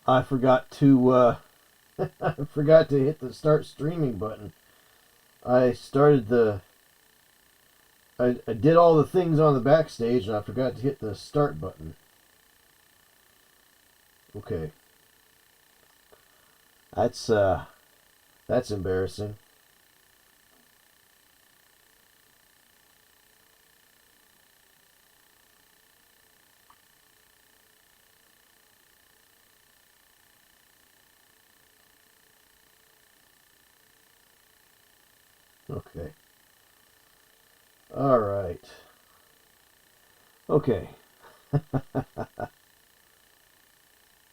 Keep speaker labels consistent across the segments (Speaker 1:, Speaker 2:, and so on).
Speaker 1: I forgot to I forgot to hit the start streaming button. I started the I did all the things on the backstage and I forgot to hit the start button. Okay. That's embarrassing. Okay. All right. Okay.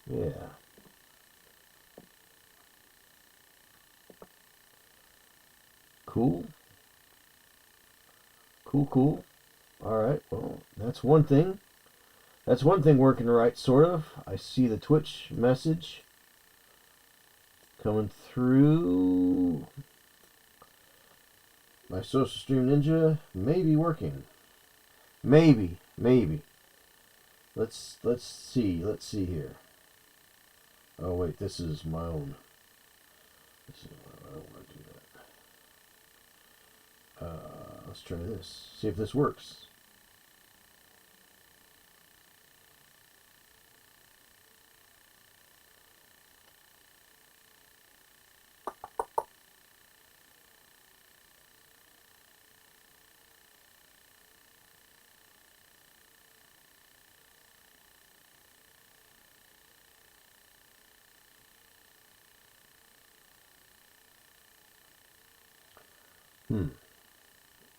Speaker 1: Yeah. Cool. Cool. All right. Well, that's one thing. That's one thing working right, sort of. I see the Twitch message coming through. My Social Stream Ninja may be working. Maybe. Let's see. Let's see here. Oh wait, this is my own. I don't want to do that. Let's try this. See if this works.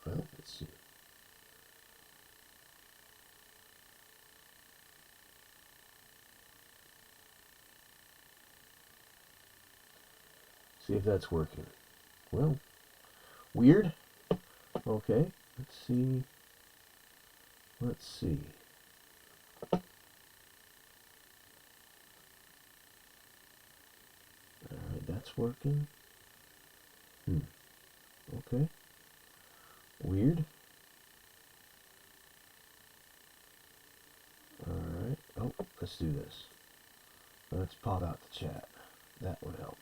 Speaker 1: Well, let's see. See if that's working. Well, weird. Okay, let's see. Alright, that's working. Okay. Weird. Alright. Oh, let's do this. Let's pop out the chat. That would help.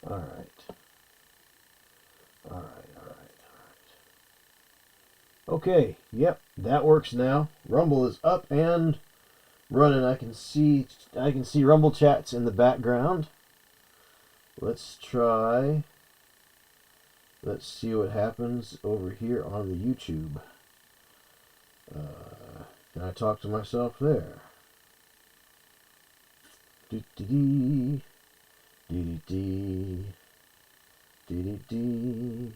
Speaker 1: Alright. Okay, yep, that works now. Rumble is up and running. I can see Rumble chats in the background. Let's try. Let's see what happens over here on the YouTube. Can I talk to myself there? Dee-dee-dee. Dee-dee-dee. Dee-dee-dee.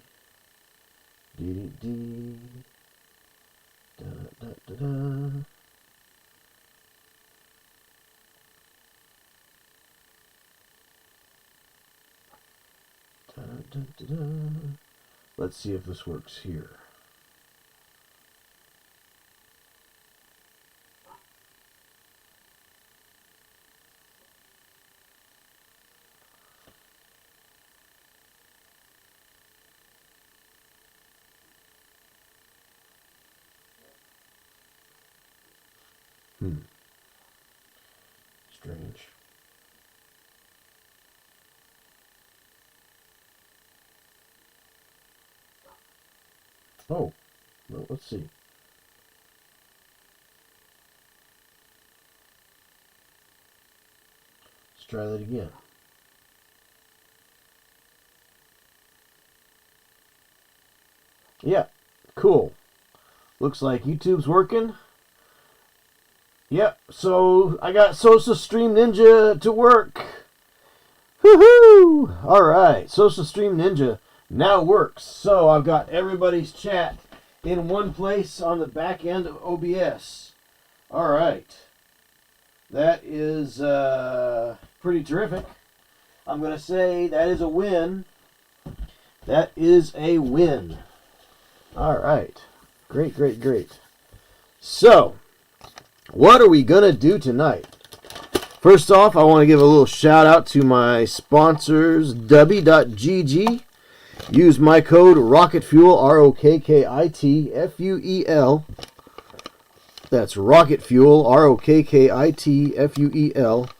Speaker 1: Dee-dee-dee. Da-da-da-da-da. Da-da-da-da-da. Let's see if this works here. Strange. Oh, well, let's see. Let's try that again. Yeah, cool. Looks like YouTube's working. Yep, so I got Social Stream Ninja to work. Woohoo! Alright, Social Stream Ninja now works. So I've got everybody's chat in one place on the back end of OBS. Alright. That is pretty terrific. I'm going to say that is a win. That is a win. Alright. Great. So, what are we going to do tonight? First off, I want to give a little shout out to my sponsors, Dubby.gg. Use my code ROCKETFUEL, ROKKITFUEL. That's ROCKETFUEL, ROKKITFUEL,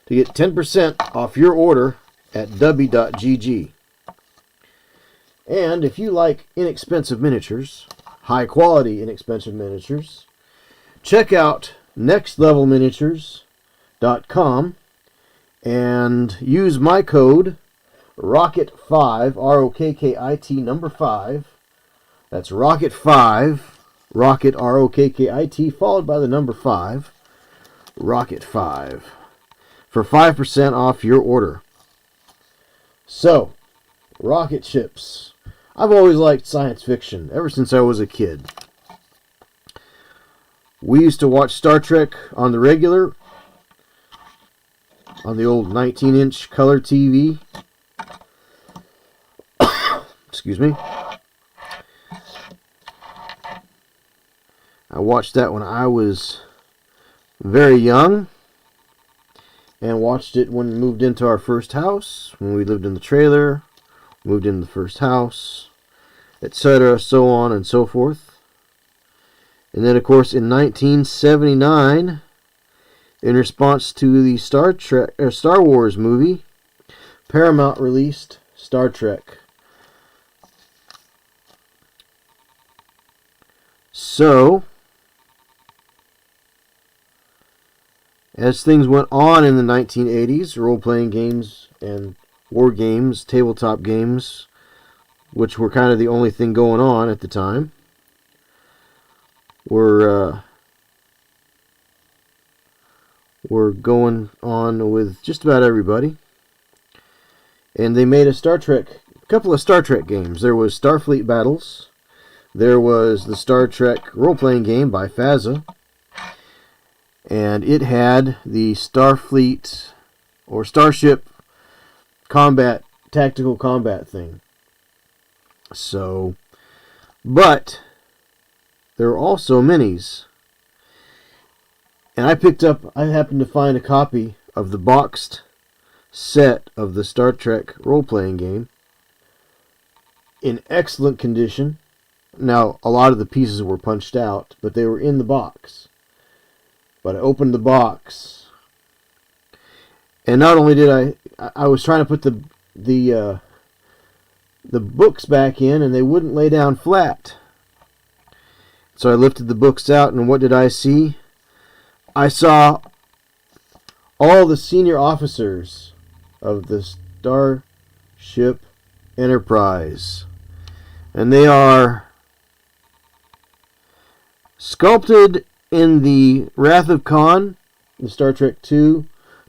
Speaker 1: to get 10% off your order at Dubby.gg. And if you like inexpensive miniatures, high quality inexpensive miniatures, check out nextlevelminiatures.com and use my code ROCKET5, ROKKIT number 5. That's ROCKET5, Rocket ROKKIT followed by the number 5, ROCKET5, for 5% off your order. So, rocket ships. I've always liked science fiction ever since I was a kid. We used to watch Star Trek on the regular, on the old 19-inch color TV. Excuse me. I watched that when I was very young, and watched it when we moved into our first house, when we lived in the trailer, moved into the first house, etc., so on and so forth. And then, of course, in 1979, in response to the Star Wars movie, Paramount released Star Trek. So, as things went on in the 1980s, role-playing games and war games, tabletop games, which were kind of the only thing going on at the time, were going on with just about everybody. And they made a couple of Star Trek games. There was Starfleet Battles. There was the Star Trek role-playing game by FASA. And it had the Starfleet or Starship tactical combat thing. So, but there were also minis. And I happened to find a copy of the boxed set of the Star Trek role-playing game in excellent condition. Now, a lot of the pieces were punched out, but they were in the box. But I opened the box, and not only did I was trying to put the books back in, and they wouldn't lay down flat. So I lifted the books out, and what did I see? I saw all the senior officers of the Starship Enterprise, and they are sculpted in the Wrath of Khan, the Star Trek 2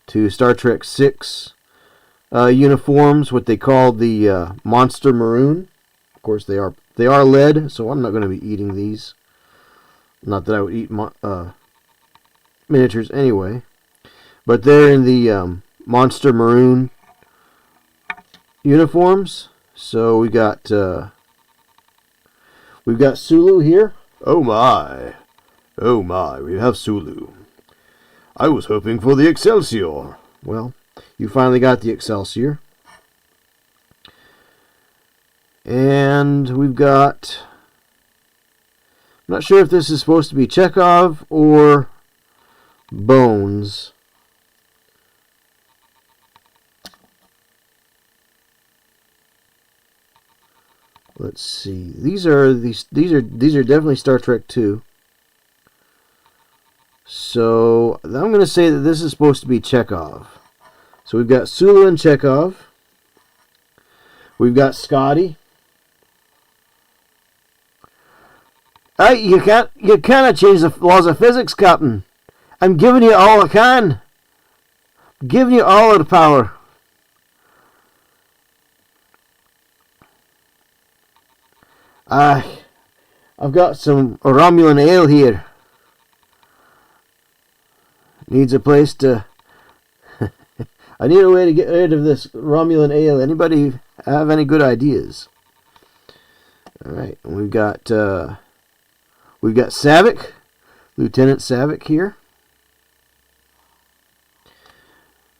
Speaker 1: to Star Trek 6 uniforms, what they call the Monster Maroon. Of course, they are lead, so I'm not going to be eating these. Not that I would eat miniatures anyway, but they're in the Monster Maroon uniforms. So we've got Sulu here. Oh my, we have Sulu. I was hoping for the Excelsior. Well, you finally got the Excelsior. And we've got, I'm not sure if this is supposed to be Chekhov or Bones. Let's see. These are definitely Star Trek 2. So I'm going to say that this is supposed to be Chekhov. So we've got Sulu and Chekhov. We've got Scotty. Hey, you cannot change the laws of physics, Captain. I'm giving you all I can. I'm giving you all of the power. I've got some Romulan ale here. Needs a place to... I need a way to get rid of this Romulan ale. Anybody have any good ideas? Alright, we've got Savick, Lieutenant Savick here.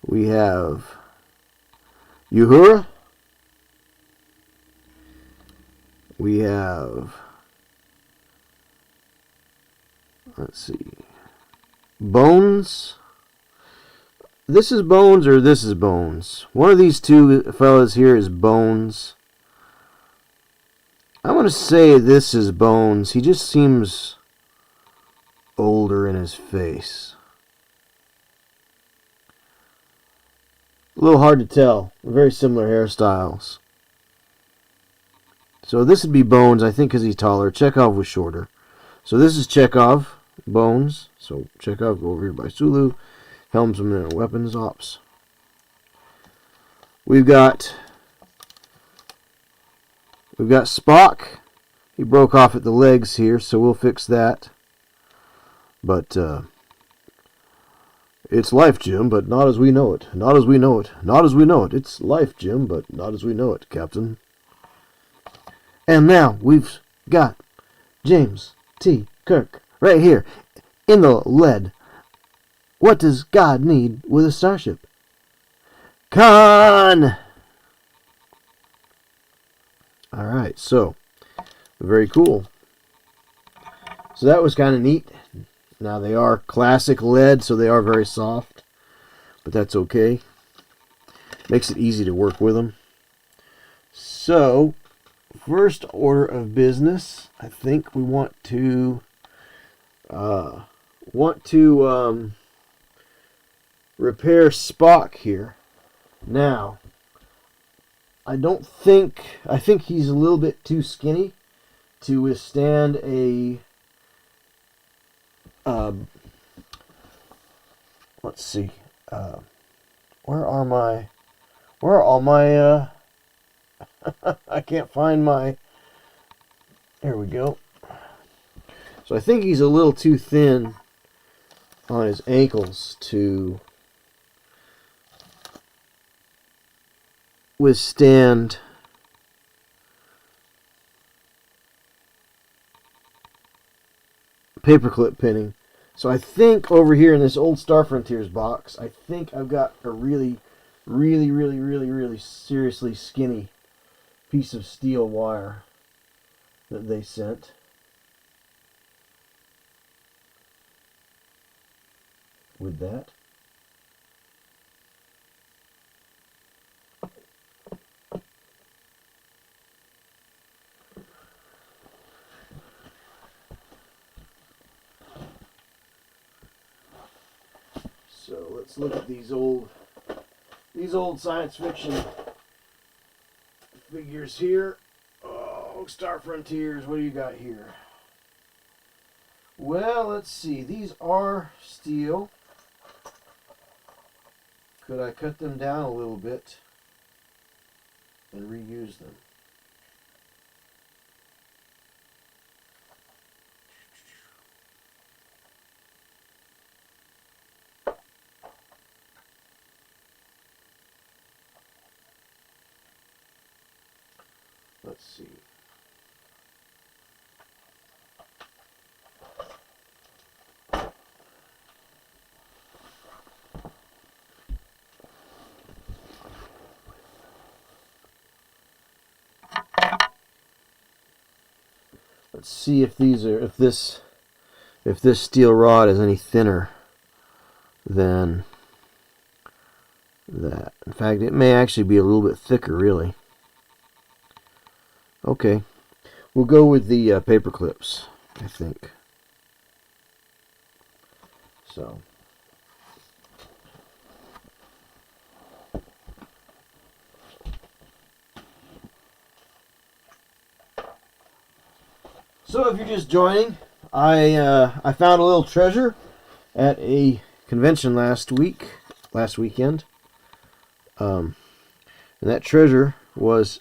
Speaker 1: We have Uhura. We have, let's see, Bones. This is Bones or this is Bones. One of these two fellas here is Bones. I'm going to say this is Bones. He just seems older in his face. A little hard to tell. Very similar hairstyles. So this would be Bones, I think, because he's taller. Chekhov was shorter. So this is Chekhov, Bones. So Chekhov over here by Sulu. Helmsman and Weapons Ops. We've got Spock. He broke off at the legs here, so we'll fix that. But it's life, Jim, but not as we know it. Not as we know it. Not as we know it. It's life, Jim, but not as we know it, Captain. And now we've got James T. Kirk right here in the lead. What does God need with a starship? Khan! Alright, so very cool. So that was kind of neat. Now they are classic lead, so they are very soft, but that's okay. Makes it easy to work with them. So, first order of business, I think we want to repair Spock here. Now, I think he's a little bit too skinny to withstand a let's see, where are all my I can't find my, there we go. So I think he's a little too thin on his ankles to withstand paperclip pinning. So I think over here in this old Star Frontiers box, I think I've got a really seriously skinny piece of steel wire that they sent. With that. So let's look at these old science fiction figures here. Oh, Star Frontiers, what do you got here? Well, let's see. These are steel. Could I cut them down a little bit and reuse them? Let's see. Let's see if this steel rod is any thinner than that. In fact, it may actually be a little bit thicker, really. Okay, we'll go with the paper clips, I think. So. So if you're just joining, I found a little treasure at a convention last weekend. And that treasure was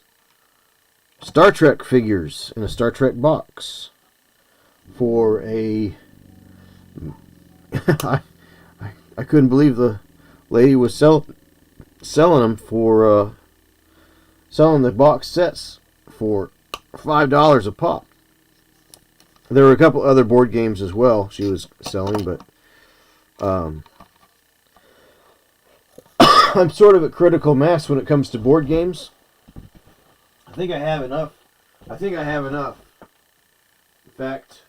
Speaker 1: Star Trek figures in a Star Trek box for a I couldn't believe the lady was selling them for selling the box sets for $5 a pop. There were a couple other board games as well she was selling, but I'm sort of at critical mass when it comes to board games. I think I have enough. In fact,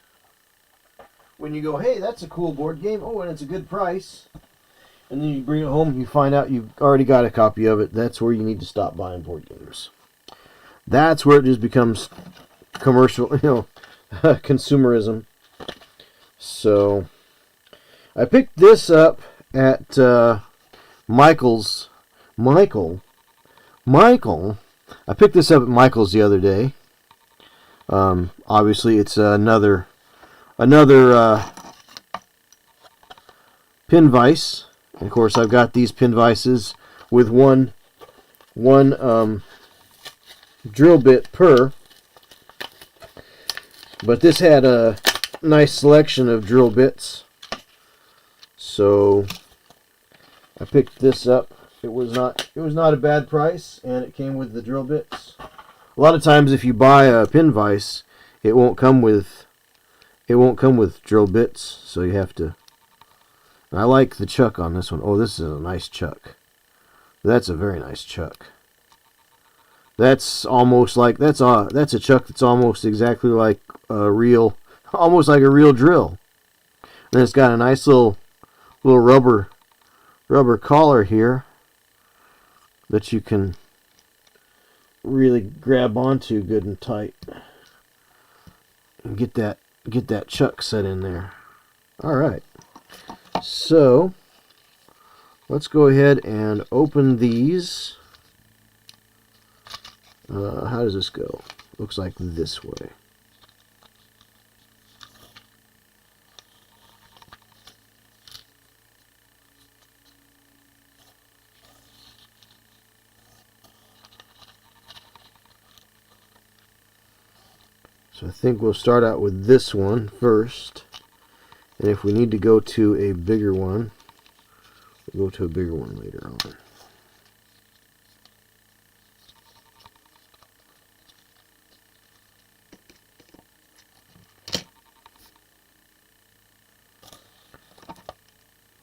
Speaker 1: when you go, hey, that's a cool board game. Oh, and it's a good price. And then you bring it home and you find out you've already got a copy of it. That's where you need to stop buying board games. That's where it just becomes commercial, consumerism. So, I picked this up at Michael's. Michael. I picked this up at Michael's the other day. Obviously, it's another pin vise. And of course, I've got these pin vices with one drill bit per. But this had a nice selection of drill bits, so I picked this up. It was not a bad price, and it came with the drill bits. A lot of times, if you buy a pin vise, it won't come with drill bits, so you have to. I like the chuck on this one. Oh, this is a nice chuck. That's a very nice chuck. That's almost like that's a chuck that's almost exactly like a real, almost like a real drill. And it's got a nice little rubber collar here that you can really grab onto good and tight and get that chuck set in there. All right. So, let's go ahead and open these. How does this go? Looks like this way. So I think we'll start out with this one first. And if we need to go to a bigger one, we'll go to a bigger one later on.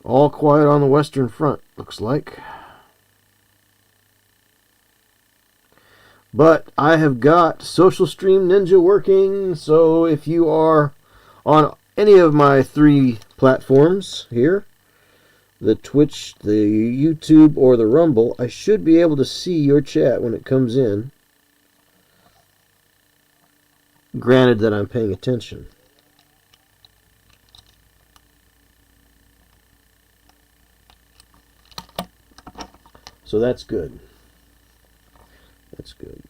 Speaker 1: All quiet on the Western Front, looks like. But I have got Social Stream Ninja working, so if you are on any of my 3 platforms here, the Twitch, the YouTube, or the Rumble, I should be able to see your chat when it comes in. Granted that I'm paying attention. So that's good. That's good.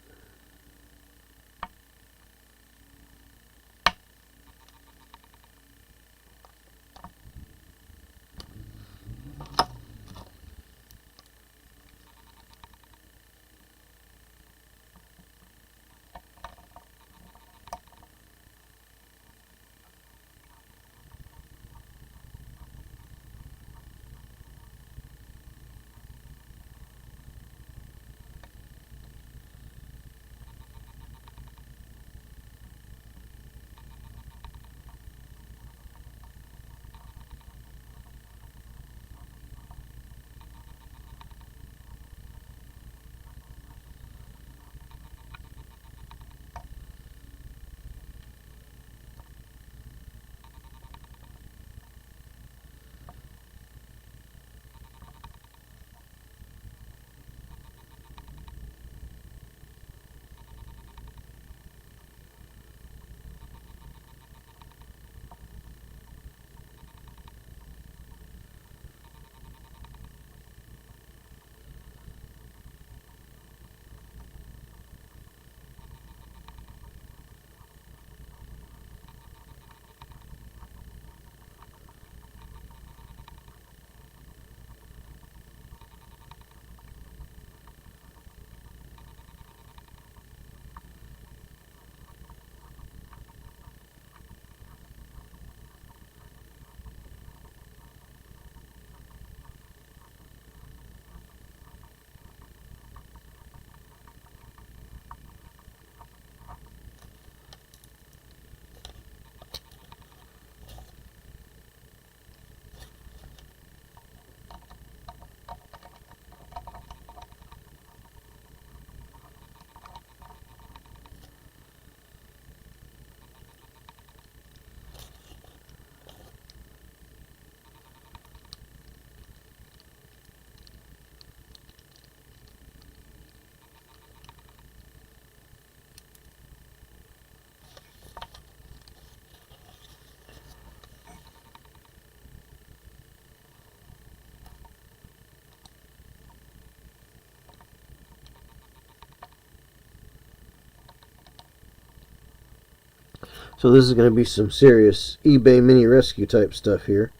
Speaker 1: So this is going to be some serious eBay mini rescue type stuff here.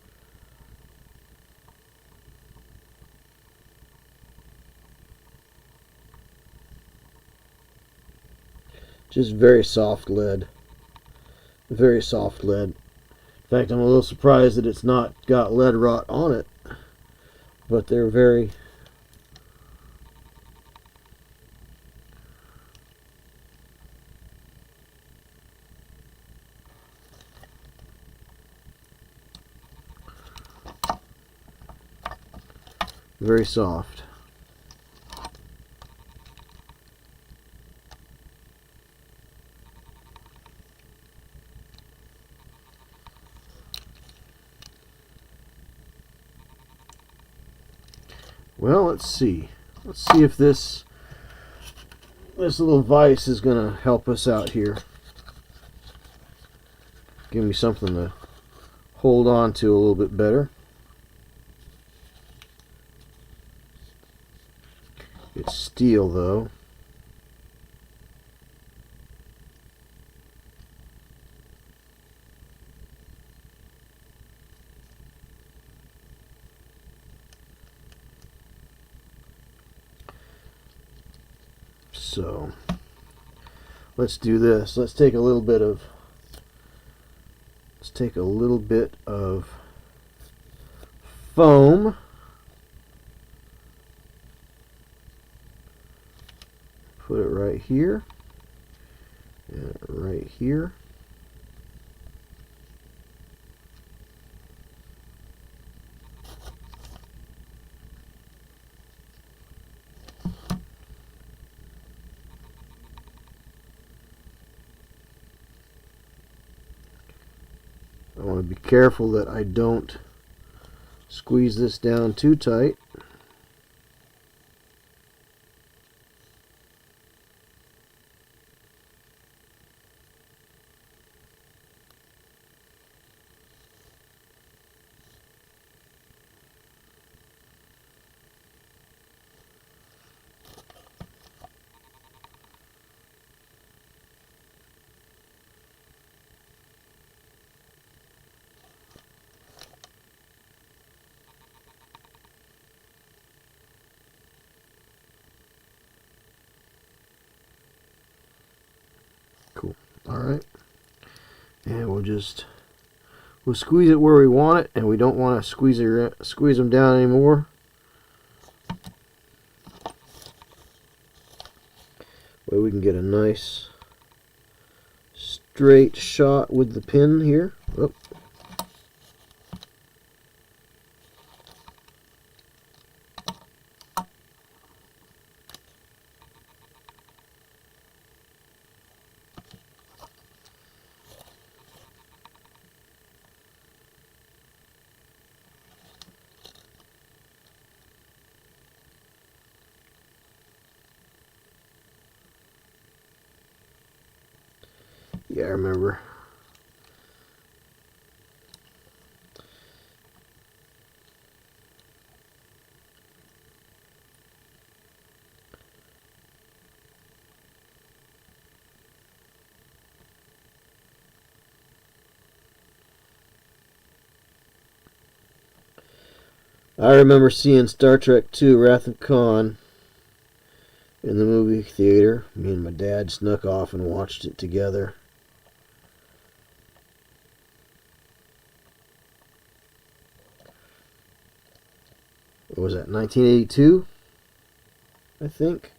Speaker 1: Just very soft lead. Very soft lead. In fact, I'm a little surprised that it's not got lead rot on it. But they're very soft. Well, let's see. Let's see if this little vise is going to help us out here. Give me something to hold on to a little bit better. It's steel though. So let's do this. Let's take a little bit of foam. Put it right here and right here. I want to be careful that I don't squeeze this down too tight. Cool. Alright. And we'll squeeze it where we want it, and we don't want to squeeze them down anymore. Way we can get a nice straight shot with the pin here. Oh. Yeah, I remember. I remember seeing Star Trek II: Wrath of Khan in the movie theater. Me and my dad snuck off and watched it together. What was that, 1982? I think.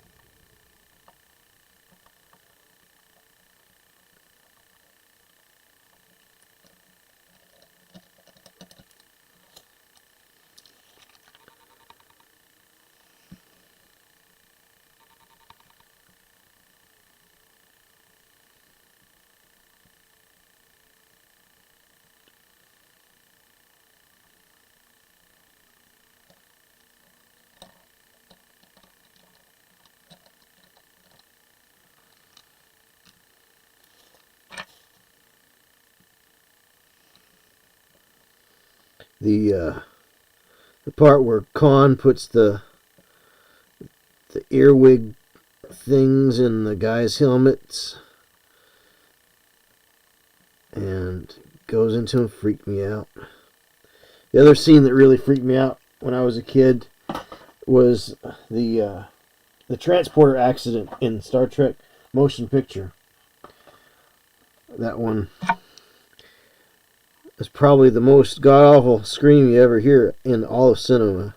Speaker 1: The part where Khan puts the earwig things in the guys' helmets. and goes into him, freaked me out. The other scene that really freaked me out when I was a kid was the transporter accident in Star Trek Motion Picture. That one is probably the most god-awful scream you ever hear in all of cinema.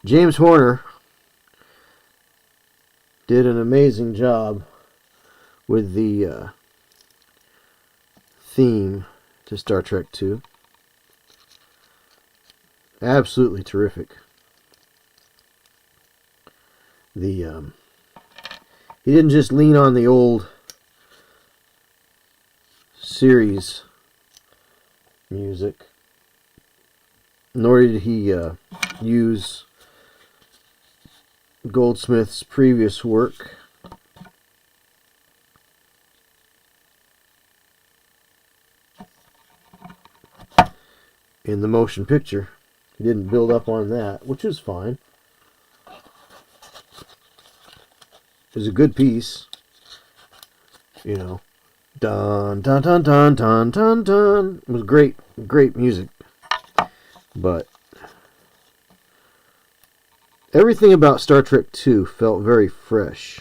Speaker 1: James Horner did an amazing job with the theme to Star Trek II. Absolutely terrific. He didn't just lean on the old series music, nor did he use Goldsmith's previous work. In the motion picture, he didn't build up on that, which is fine. It was a good piece, you know. Dun dun dun dun dun dun dun. It was great music, but everything about Star Trek II felt very fresh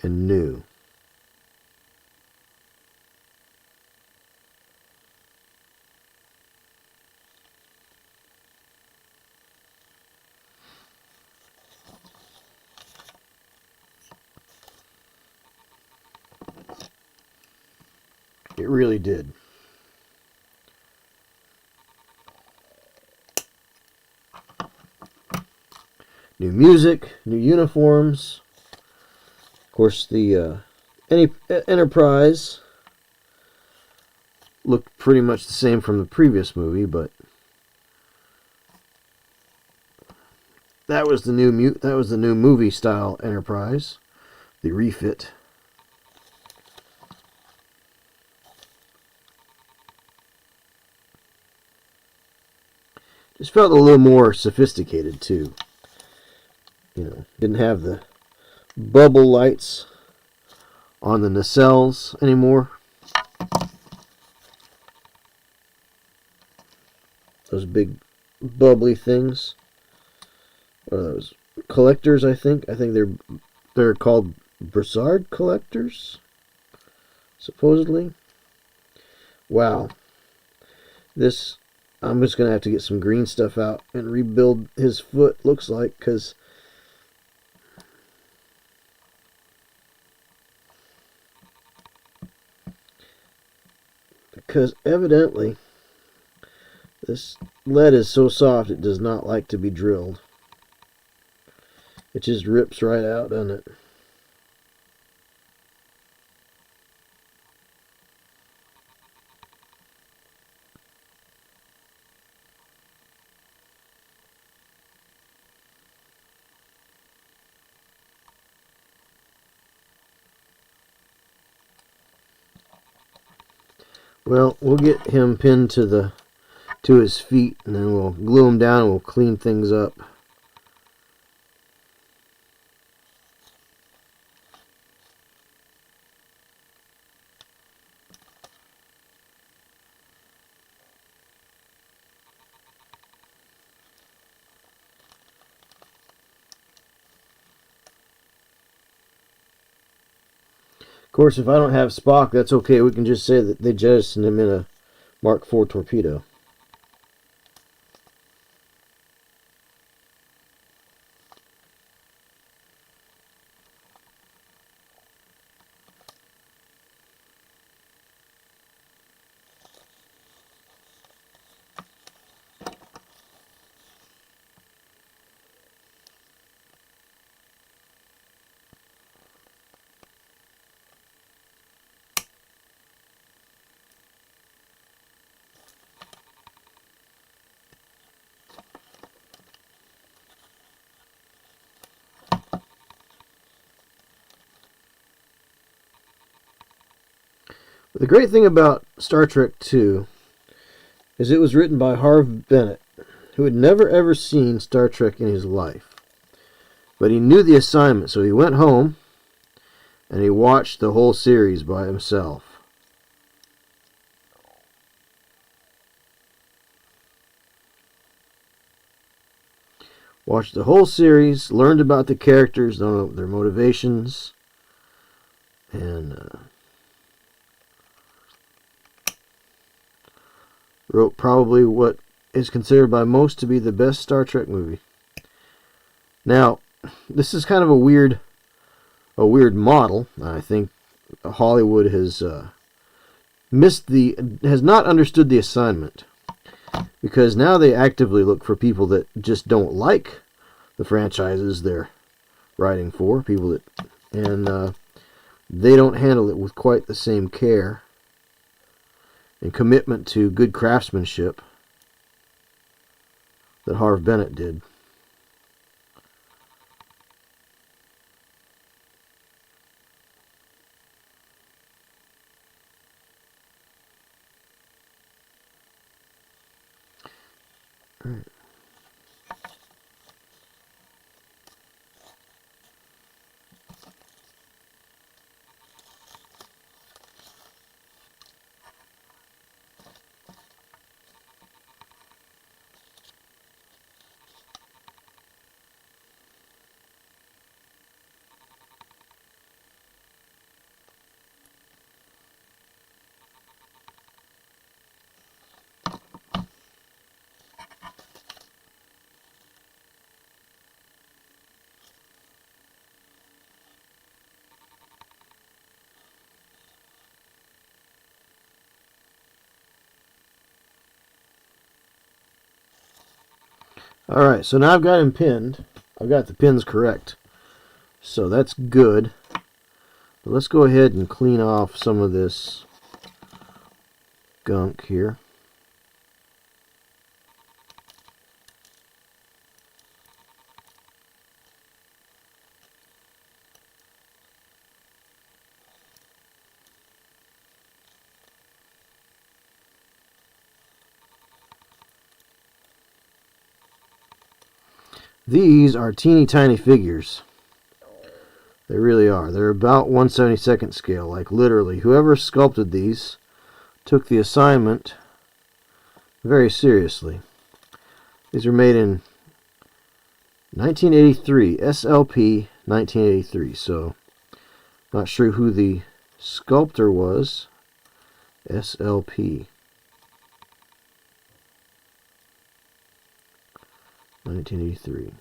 Speaker 1: and new. It really did. New music, new uniforms. Of course, the Enterprise looked pretty much the same from the previous movie, but that was the new movie style Enterprise, the refit. Just felt a little more sophisticated too. You know, didn't have the bubble lights on the nacelles anymore. Those big bubbly things. What are those? Collectors, I think. I think they're called Broussard collectors, supposedly. Wow. This, I'm just going to have to get some green stuff out and rebuild his foot, looks like, because evidently this lead is so soft it does not like to be drilled. It just rips right out, doesn't it? Well, we'll get him pinned to his feet, and then we'll glue him down and we'll clean things up. Of course, if I don't have Spock, that's okay. We can just say that they jettisoned him in a Mark IV torpedo. But the great thing about Star Trek II is it was written by Harv Bennett, who had never ever seen Star Trek in his life. But he knew the assignment, so he went home and he watched the whole series by himself. Watched the whole series, learned about the characters, their motivations, and wrote probably what is considered by most to be the best Star Trek movie. Now, this is kind of a weird model. I think Hollywood has has not understood the assignment, because now they actively look for people that just don't like the franchises they're writing for, and they don't handle it with quite the same care and commitment to good craftsmanship that Harv Bennett did. All right. Alright, so now I've got him pinned. I've got the pins correct. So that's good. But let's go ahead and clean off some of this gunk here. These are teeny tiny figures. They really are. They're about 1/72 scale. Like literally, whoever sculpted these took the assignment very seriously. These were made in 1983, SLP 1983. So, not sure who the sculptor was. SLP 1983.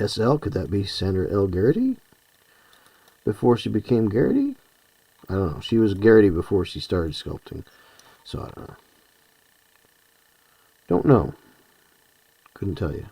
Speaker 1: SL, could that be Sandra L. Garrity? Before she became Garrity? I don't know. She was Garrity before she started sculpting. So I don't know. Don't know. Couldn't tell you.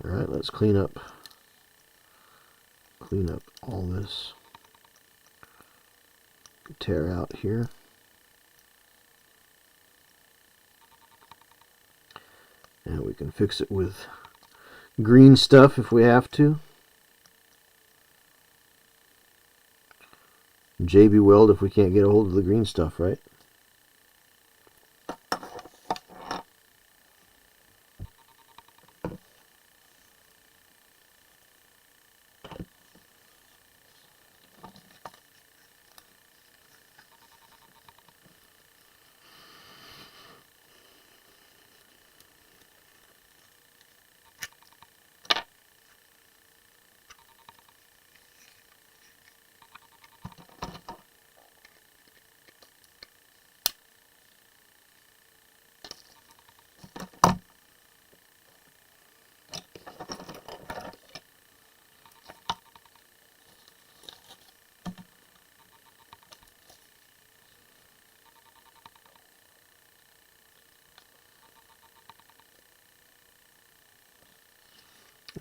Speaker 1: Alright, let's clean up all this tear out here. And we can fix it with green stuff if we have to. JB Weld if we can't get a hold of the green stuff, right?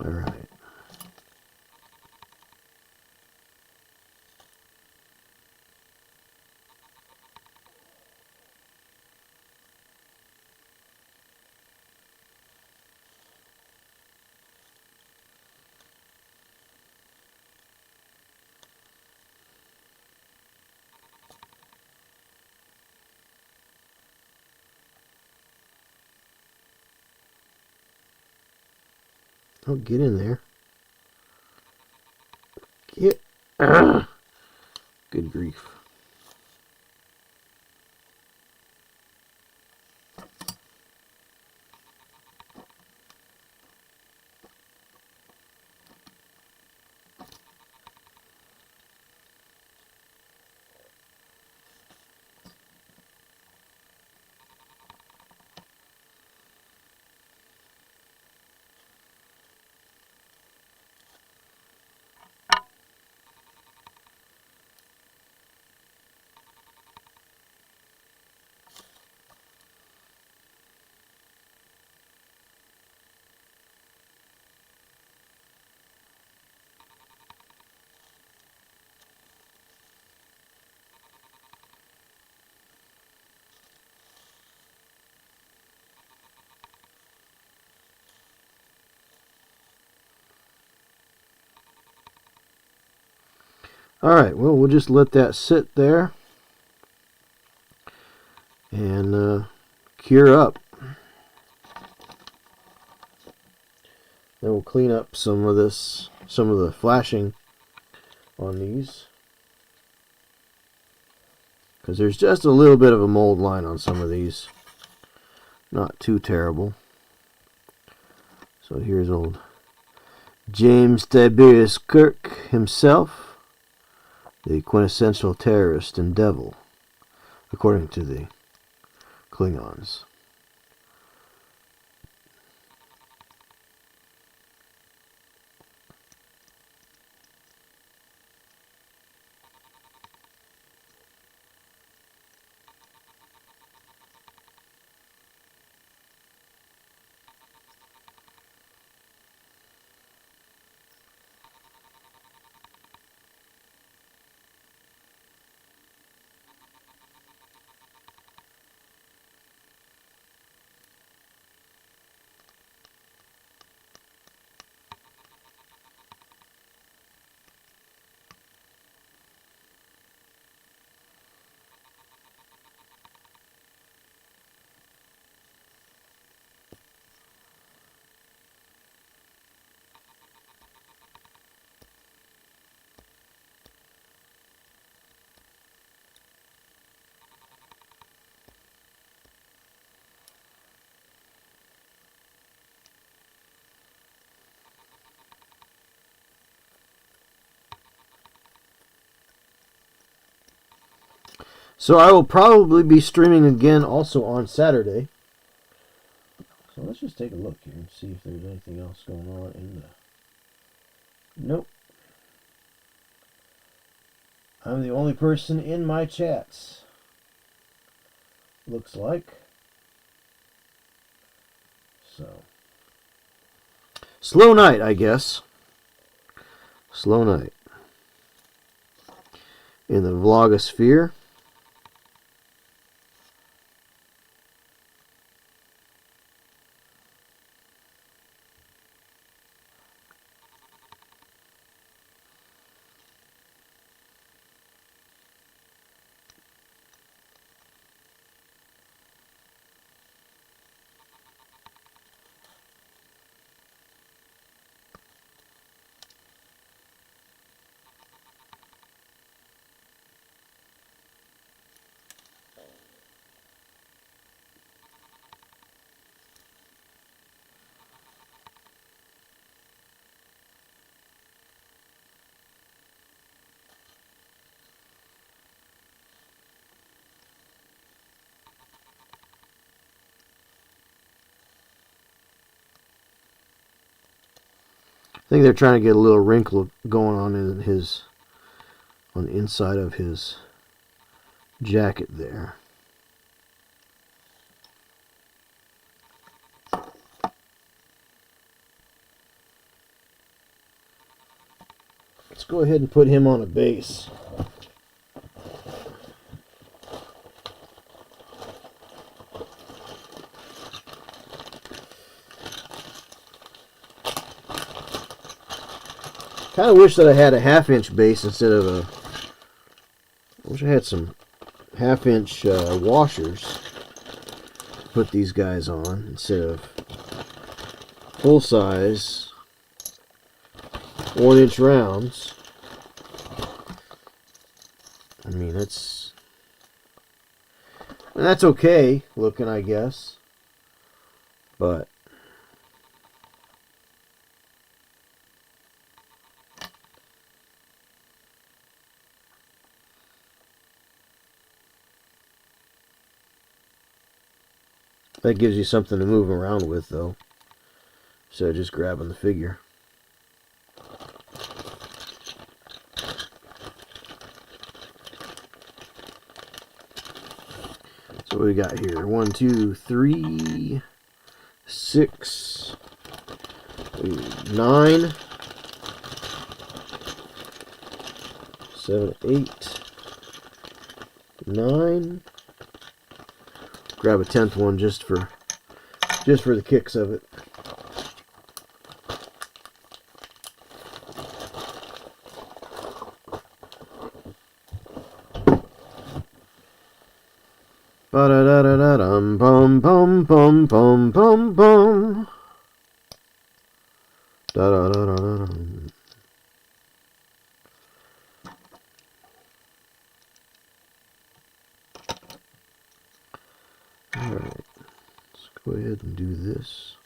Speaker 1: All right. Oh, get in there. Get. Good grief. All right, well, we'll just let that sit there and cure up. Then we'll clean up some of the flashing on these, because there's just a little bit of a mold line on some of these. Not too terrible. So here's old James Tiberius Kirk himself, the quintessential terrorist and devil, according to the Klingons. So I will probably be streaming again also on Saturday. So let's just take a look here and see if there's anything else going on in the... Nope. I'm the only person in my chats. Looks like. So. Slow night, I guess. Slow night. In the vlogosphere. I think they're trying to get a little wrinkle going on in on the inside of his jacket there. Let's go ahead and put him on a base. Kind of wish that I had a 1/2-inch base instead of a... I wish I had some 1/2-inch washers to put these guys on instead of full size 1-inch rounds. I mean, that's okay looking, I guess, but that gives you something to move around with, though, instead of just grabbing the figure. So what we got here? 1, 2, 3, 6, 9, 7, 8, 9. Grab a 10th one just for the kicks of it. Ba da da da da dum bum bum bum bum bum bum. Da da da da da dum. All right, let's go ahead and do this.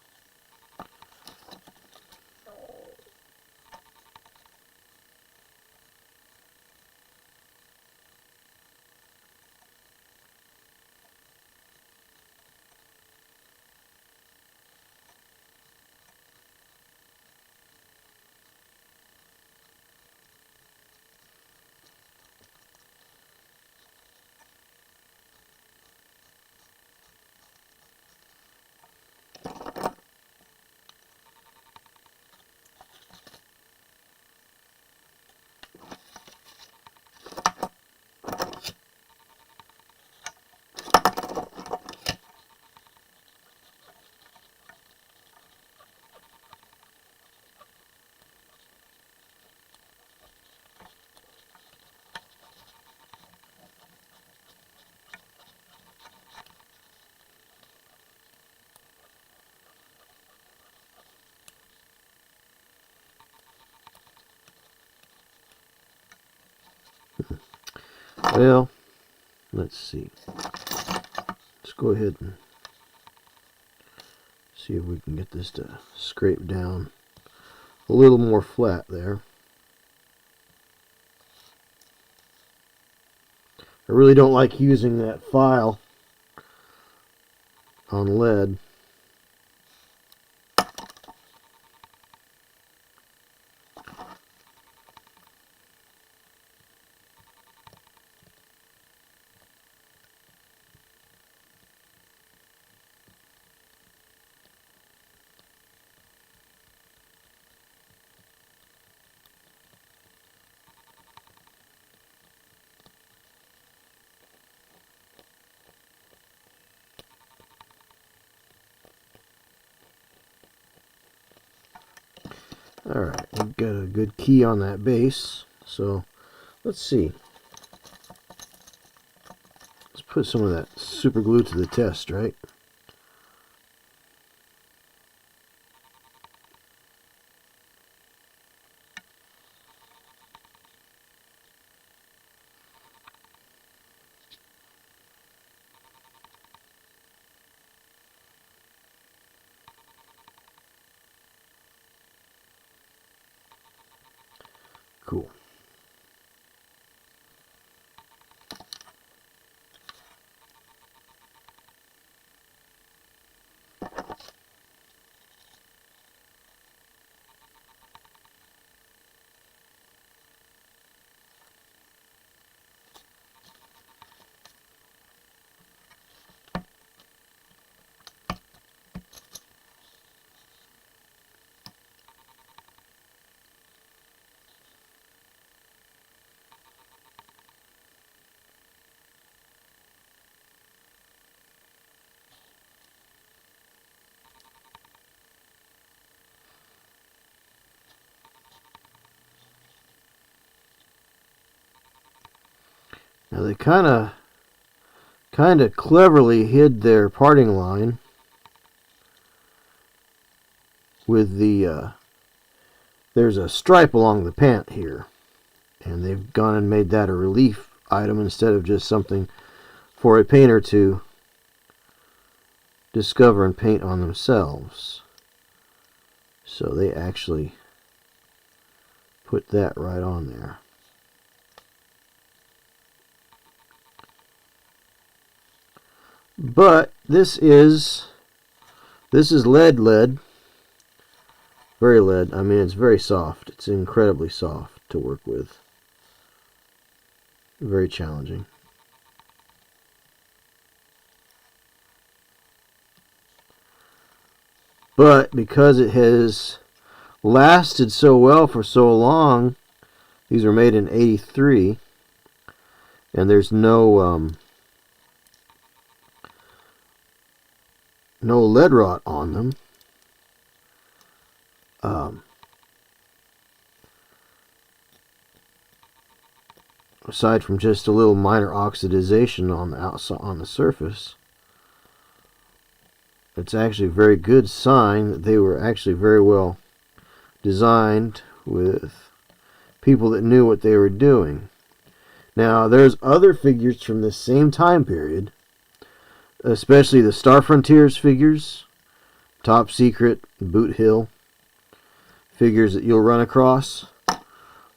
Speaker 1: Well, let's see. Let's go ahead and see if we can get this to scrape down a little more flat there. I really don't like using that file on lead. Alright, we've got a good key on that base, so let's see. Let's put some of that super glue to the test, right? Cool. Now they kind of cleverly hid their parting line with the there's a stripe along the pant here, and they've gone and made that a relief item instead of just something for a painter to discover and paint on themselves. So they actually put that right on there. But this is lead. Very lead. I mean, it's very soft. It's incredibly soft to work with. Very challenging. But because it has lasted so well for so long, these were made in '83, and there's no lead rot on them. Aside from just a little minor oxidization on the outside, on the surface, it's actually a very good sign that they were actually very well designed with people that knew what they were doing. Now, there's other figures from the same time period, especially the Star Frontiers figures, Top Secret, Boot Hill figures that you'll run across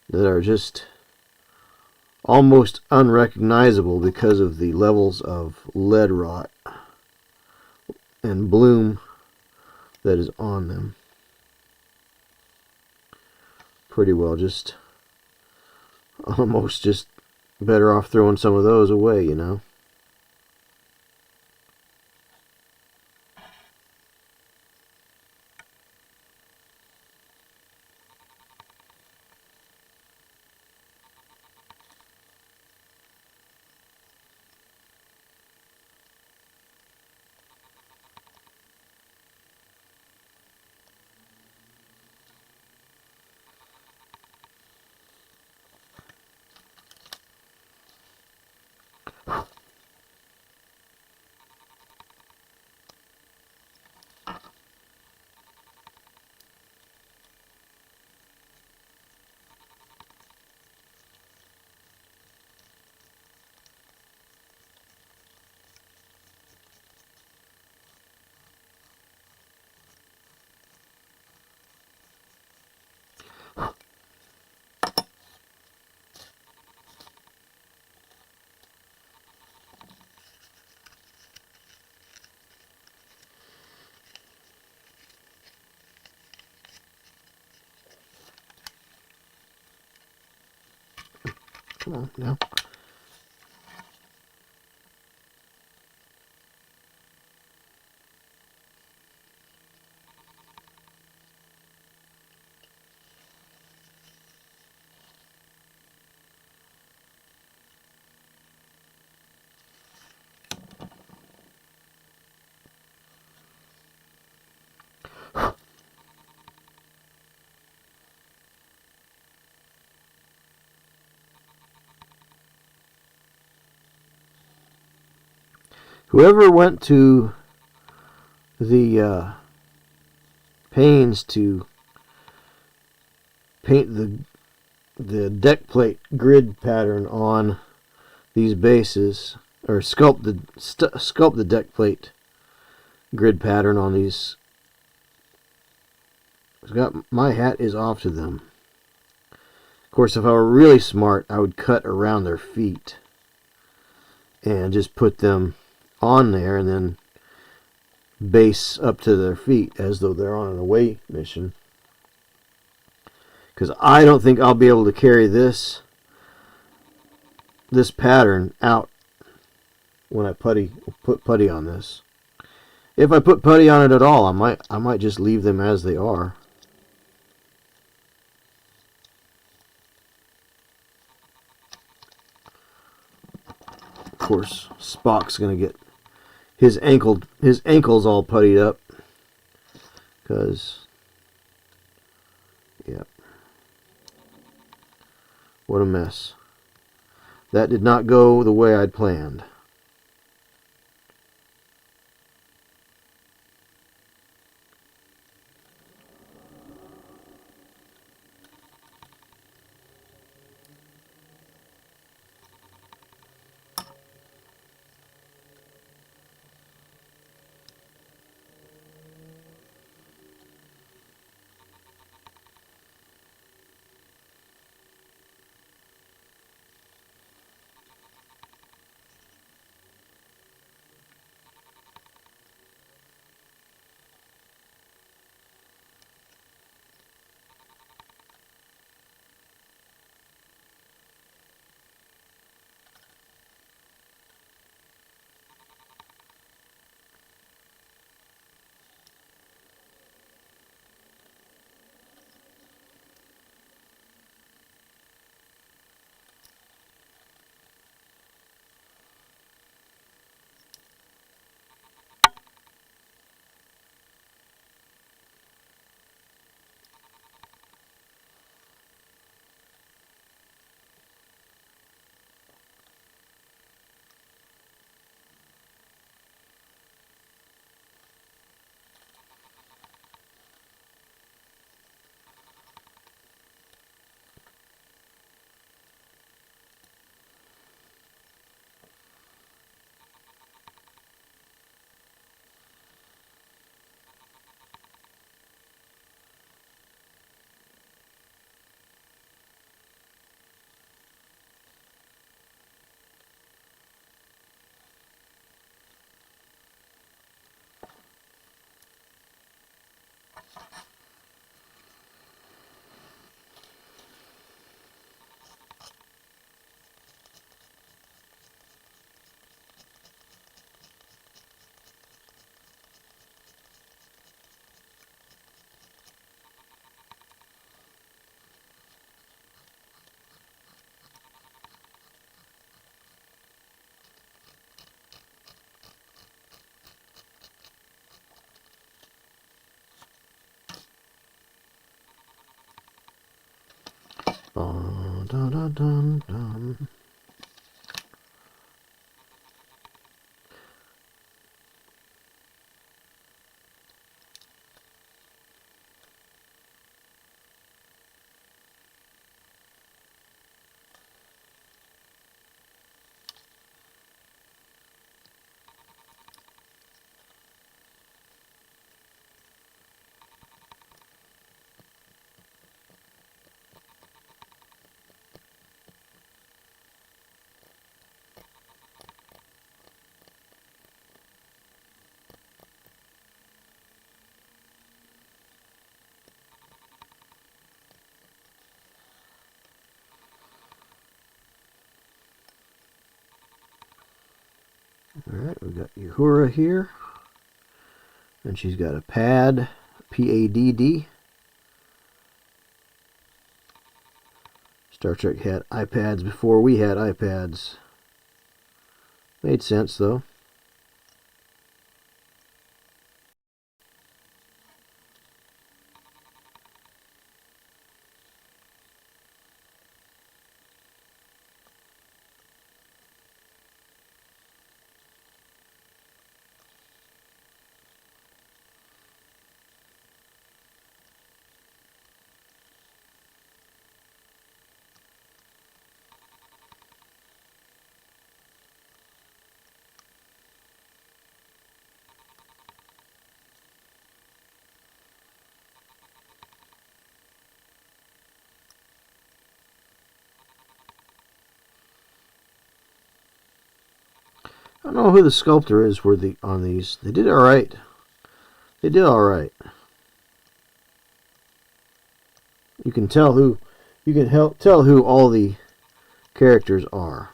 Speaker 1: that are just almost unrecognizable because of the levels of lead rot and bloom that is on them. Pretty well just almost just better off throwing some of those away, you know. Come on now. Whoever went to the pains to paint the deck plate grid pattern on these bases, or sculpt the deck plate grid pattern on these, my hat is off to them. Of course, if I were really smart, I would cut around their feet and just put them on there and then base up to their feet as though they're on an away mission. Because I don't think I'll be able to carry this pattern out when I put putty on this. If I put putty on it at all, I might just leave them as they are. Of course, Spock's gonna get his ankles all puttied up, because yep, what a mess. That did not go the way I'd planned. Dun, dun, dun, dun. Alright, we've got Uhura here. And she's got a pad, P-A-D-D. Star Trek had iPads before we had iPads. Made sense, though. I don't know who the sculptor is on these. They did all right. They did all right. You can tell who tell who all the characters are.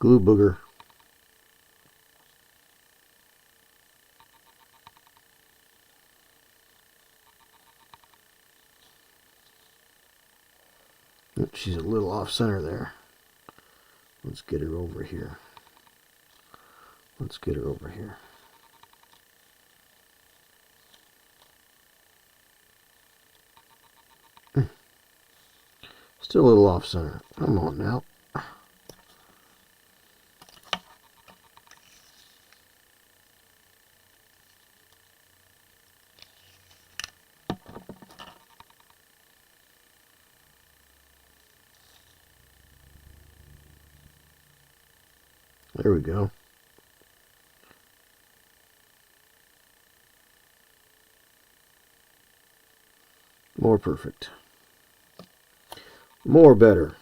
Speaker 1: glue booger. She's a little off center there. Let's get her over here. Let's get her over here. Still a little off center. Come on now. There we go. More perfect. More better.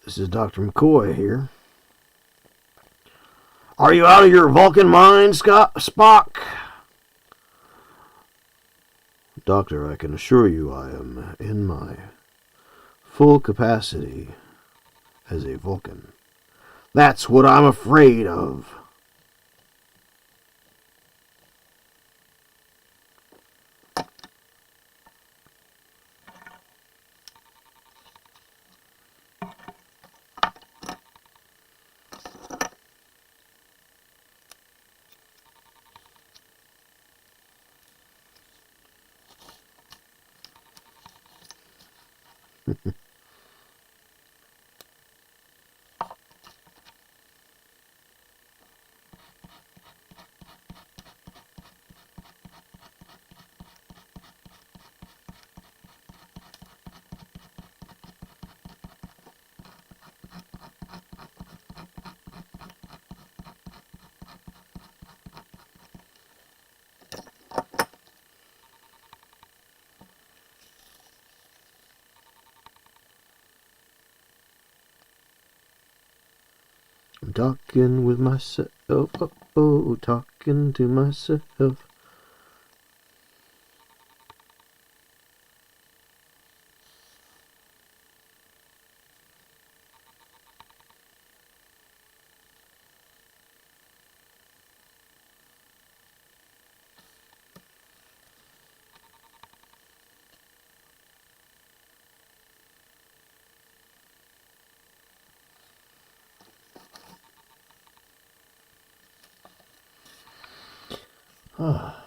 Speaker 1: This is Dr. McCoy here. Are you out of your Vulcan mind, Spock? Doctor, I can assure you I am in my full capacity as a Vulcan. That's what I'm afraid of. I'm talking with myself, talking to myself. Ah.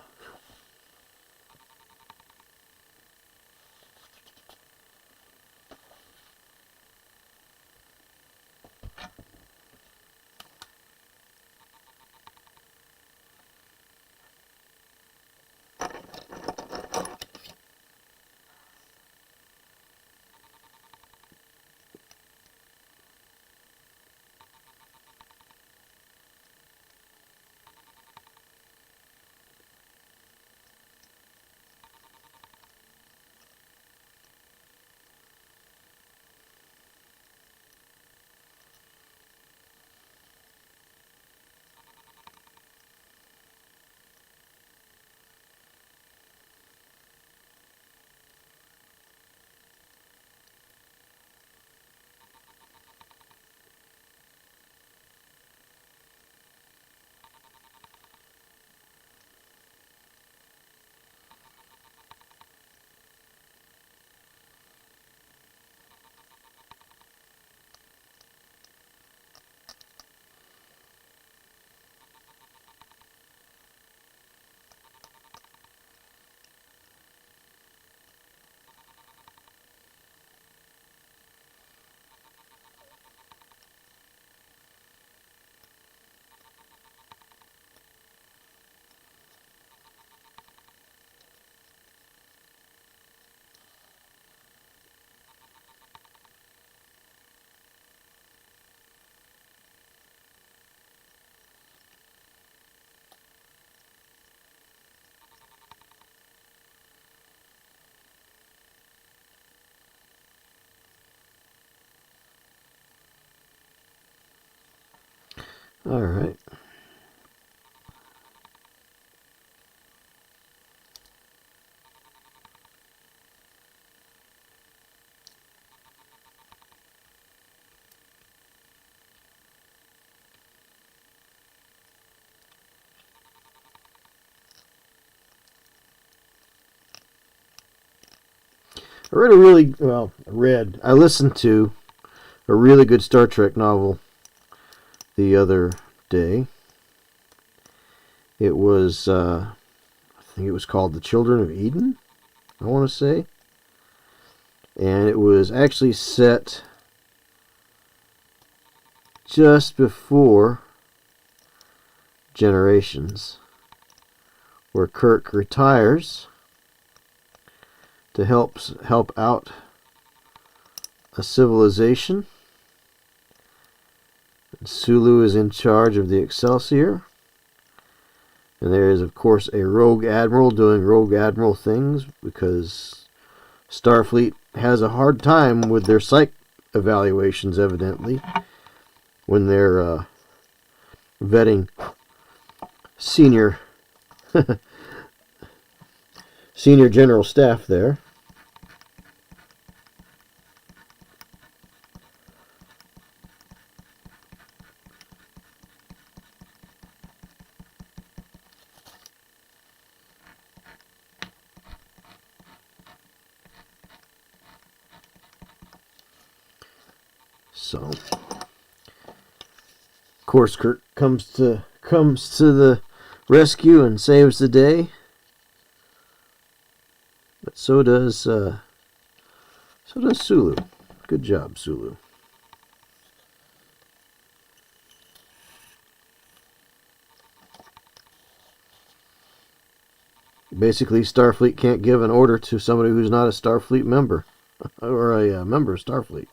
Speaker 1: All right. I listened to a really good Star Trek novel the other day. It was, I think it was called The Children of Eden, I want to say. And it was actually set just before Generations, where Kirk retires to help out a civilization. And Sulu is in charge of the Excelsior. And there is, of course, a rogue admiral doing rogue admiral things because Starfleet has a hard time with their psych evaluations, evidently, when they're vetting senior general staff there. So, of course, Kirk comes to the rescue and saves the day. But so does Sulu. Good job, Sulu. Basically, Starfleet can't give an order to somebody who's not a Starfleet member or a member of Starfleet.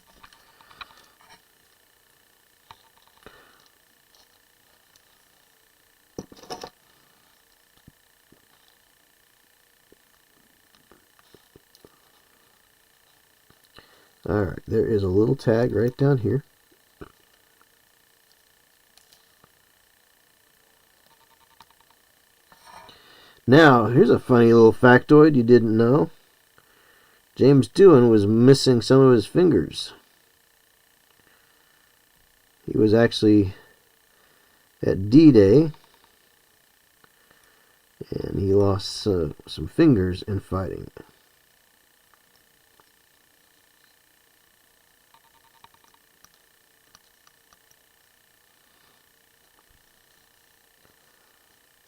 Speaker 1: Alright, there is a little tag right down here. Now, here's a funny little factoid you didn't know. James Doohan was missing some of his fingers. He was actually at D-Day, and he lost some fingers in fighting.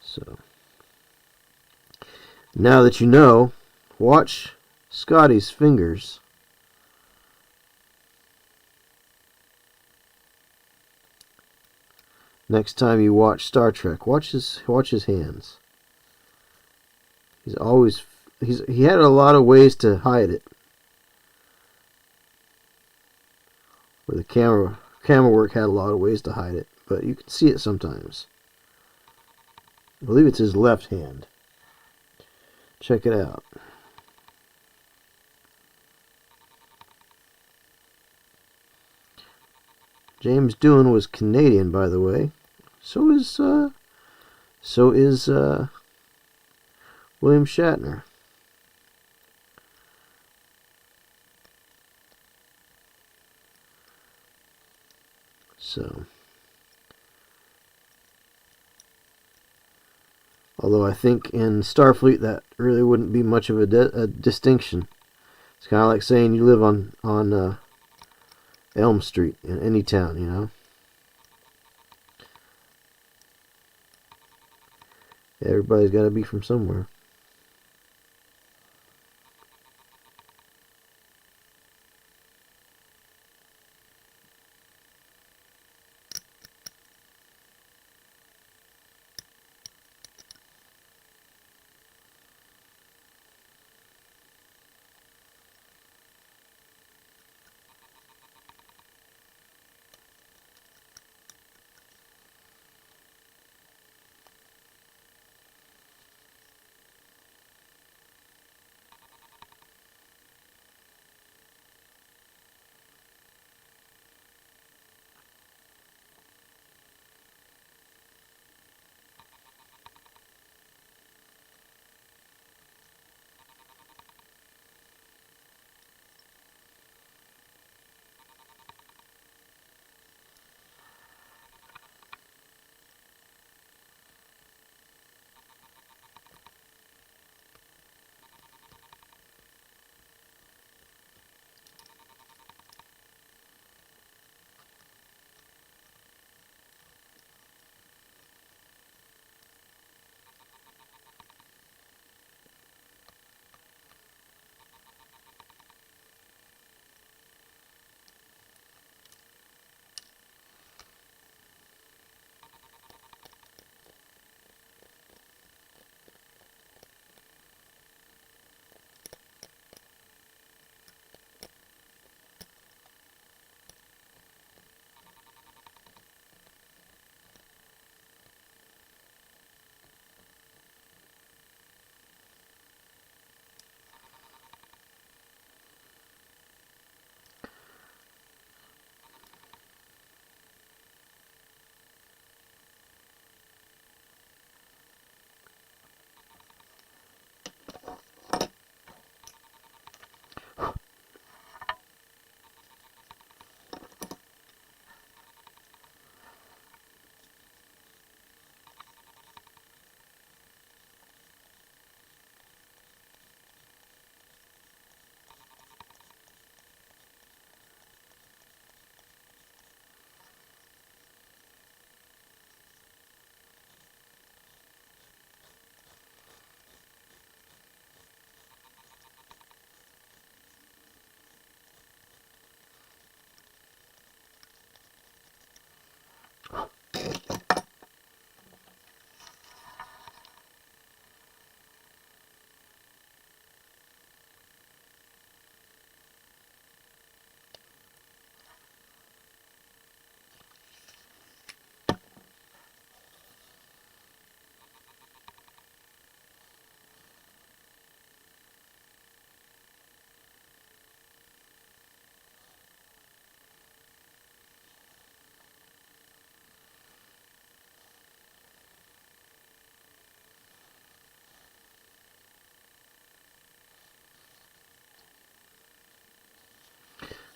Speaker 1: So, now that you know, watch Scotty's fingers. Next time you watch Star Trek, watch his hands. He had a lot of ways to hide it. Where the camera work had a lot of ways to hide it, but you can see it sometimes. I believe it's his left hand. Check it out. James Doohan was Canadian, by the way. So is William Shatner. So, although I think in Starfleet that really wouldn't be much of a distinction. It's kind of like saying you live on Elm Street in any town, you know. Everybody's got to be from somewhere.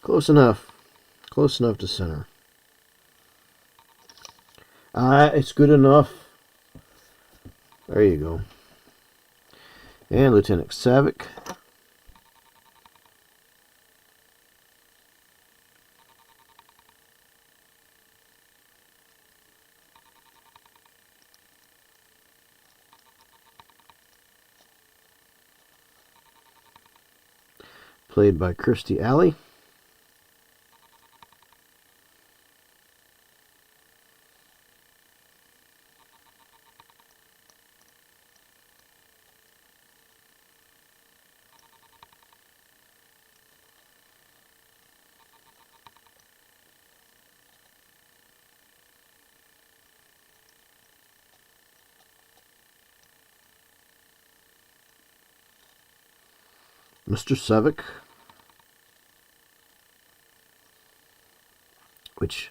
Speaker 1: Close enough. Close enough to center. It's good enough. There you go. And Lieutenant Savick. Played by Kirstie Alley. Mr. Savick, which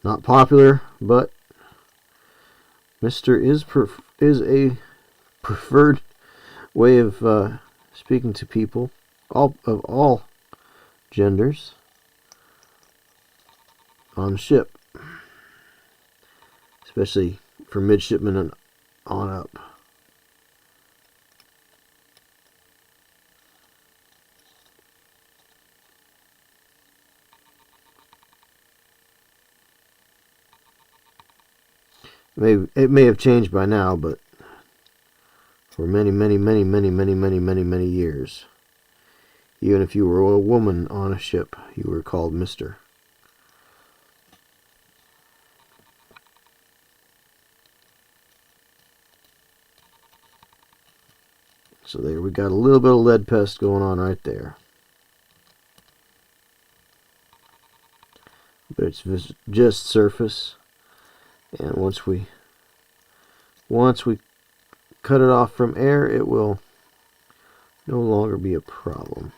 Speaker 1: not popular, but Mr. is a preferred way of speaking to people, all genders on ship, especially for midshipmen and on up. It may have changed by now, but for many years, even if you were a woman on a ship, you were called Mr. So there we got a little bit of lead pest going on right there. But it's just surface. And once we cut it off from air, it will no longer be a problem.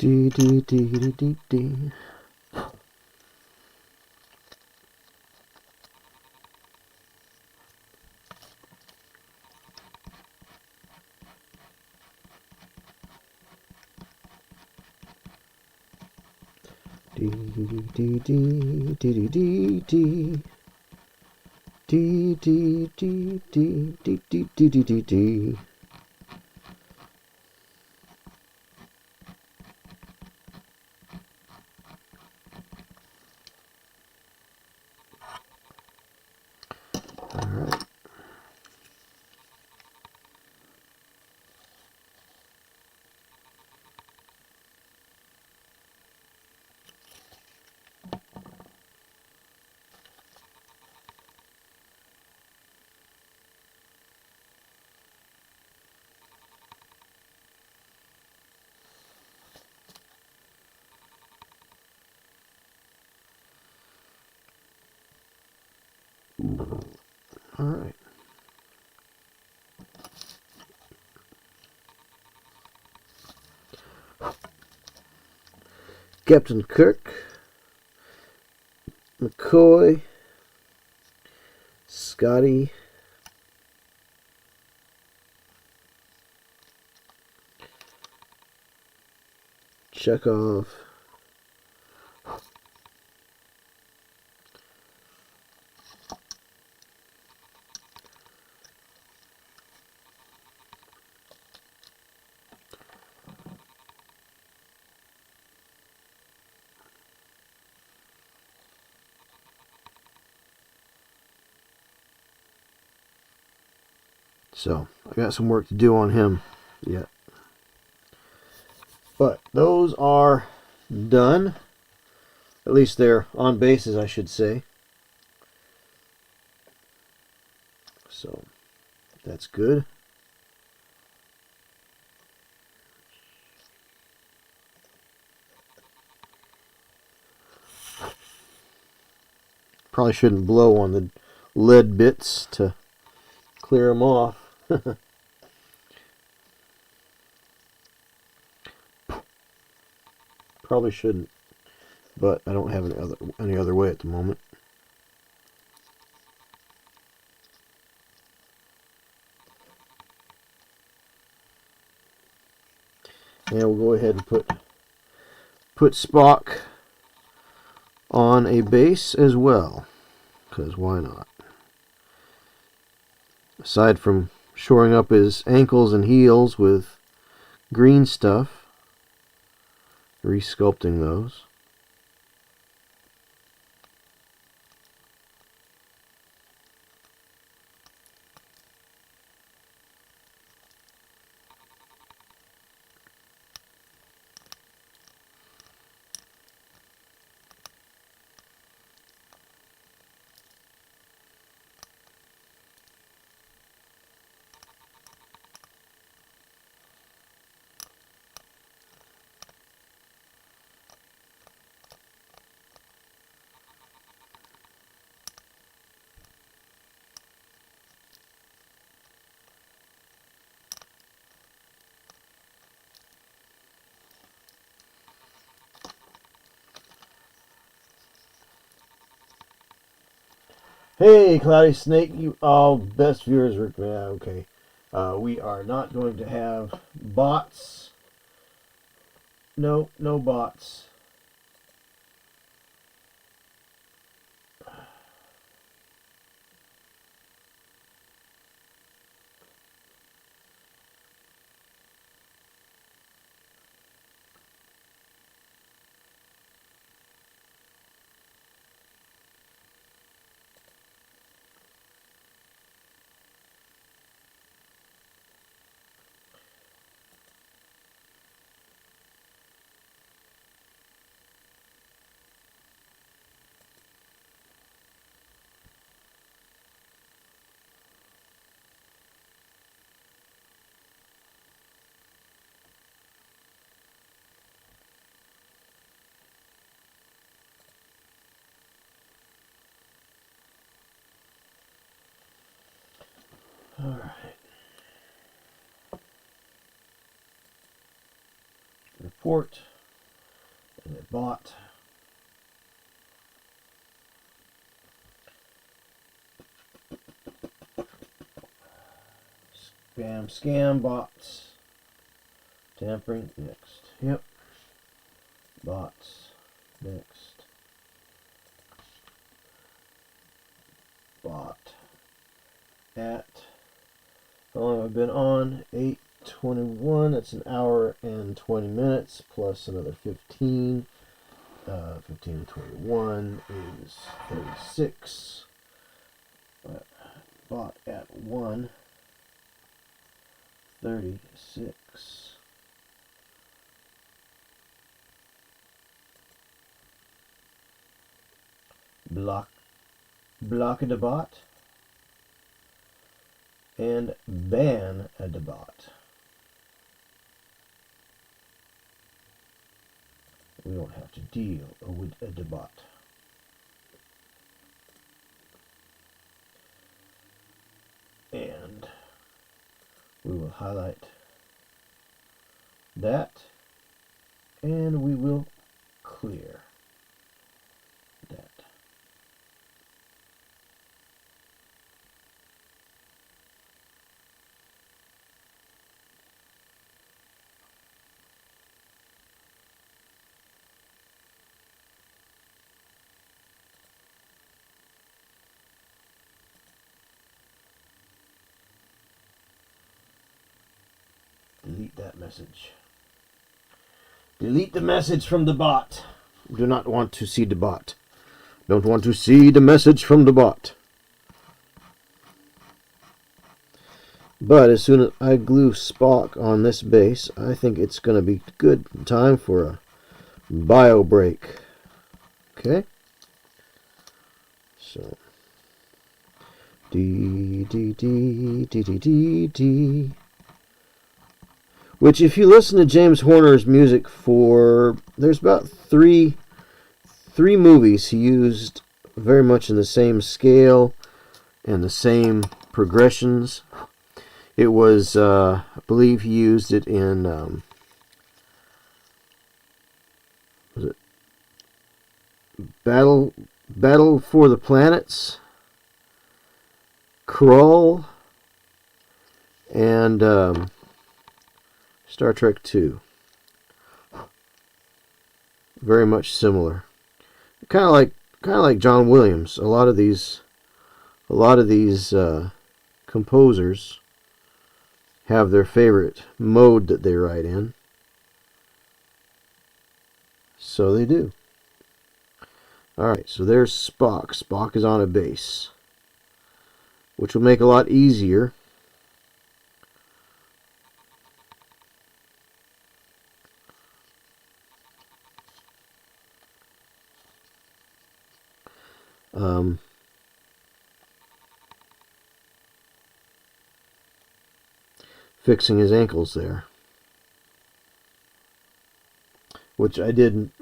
Speaker 1: Dee dee dee dee dee dee. Dee dee dee dee dee dee dee. Dee dee dee dee dee dee dee dee dee. Alright. Alright. Captain Kirk, McCoy, Scotty, check off. So I got some work to do on him yet. But those are done. At least they're on bases, I should say. So that's good. Probably shouldn't blow on the lead bits to clear them off. Probably shouldn't, but I don't have any other way at the moment. And we'll go ahead and put Spock on a base as well, because why not? Aside from shoring up his ankles and heels with green stuff, resculpting those. Hey, Cloudy Snake, you all best viewers. Yeah, okay. We are not going to have bots. No bots. All right. Report. And a bot. Spam, scam, bots. Tampering, next. Yep. Bots, next. Bot. At. How long have I been on? 8:21. That's an hour and 20 minutes plus another 15. 15 to 21 is 36. Bought at 1:36. Block a bot and ban a bot. We don't have to deal with a bot. And we will highlight that, and we will clear that. delete that message. Delete the message from the bot. Do not want to see the bot. Don't want to see the message from the bot. But as soon as I glue Spock on this base, I think it's going to be good time for a bio break. Okay? So, D, D, D, D, D, D, D. Which, if you listen to James Horner's music for, there's about three movies he used very much in the same scale and the same progressions. It was, I believe he used it in, was it Battle for the Planets, Krull, and Star Trek II. Very much similar. Kind of like John Williams. A lot of these composers have their favorite mode that they write in. So they do. Alright, so there's Spock. Spock is on a base, which will make it a lot easier. Fixing his ankles there, which I didn't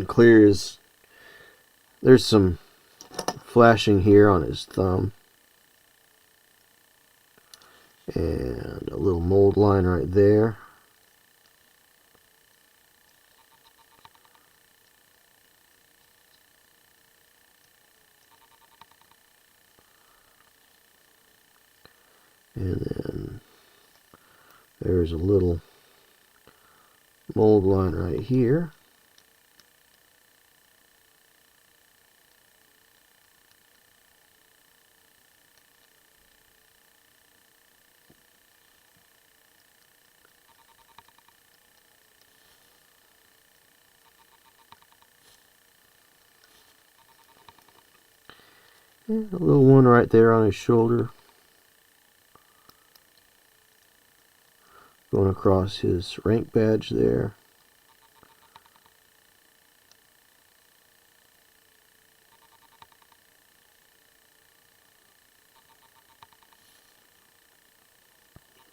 Speaker 1: clear his. There's some flashing here on his thumb, and a little mold line right there. And then there's a little mold line right here. And a little one right there on his shoulder. Going across his rank badge there.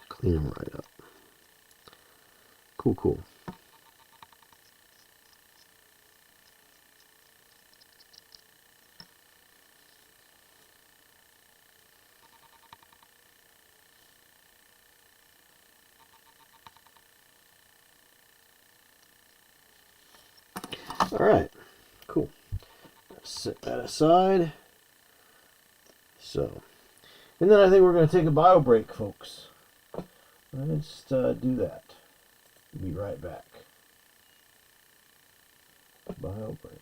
Speaker 1: Clean him right up. Cool. Alright, cool. Set that aside. So, and then I think we're going to take a bio break, folks. Let's do that. Be right back. Bio break.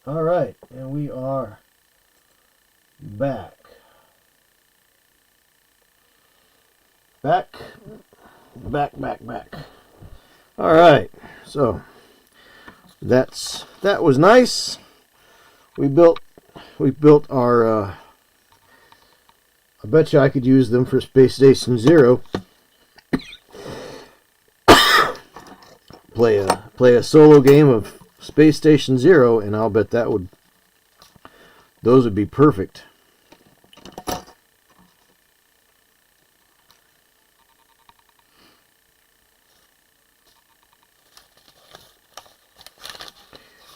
Speaker 1: All right, and we are back. Back. All right, so that was nice. We built our. I bet you I could use them for Space Station Zero. Play a solo game of Space Station Zero, and I'll bet those would be perfect.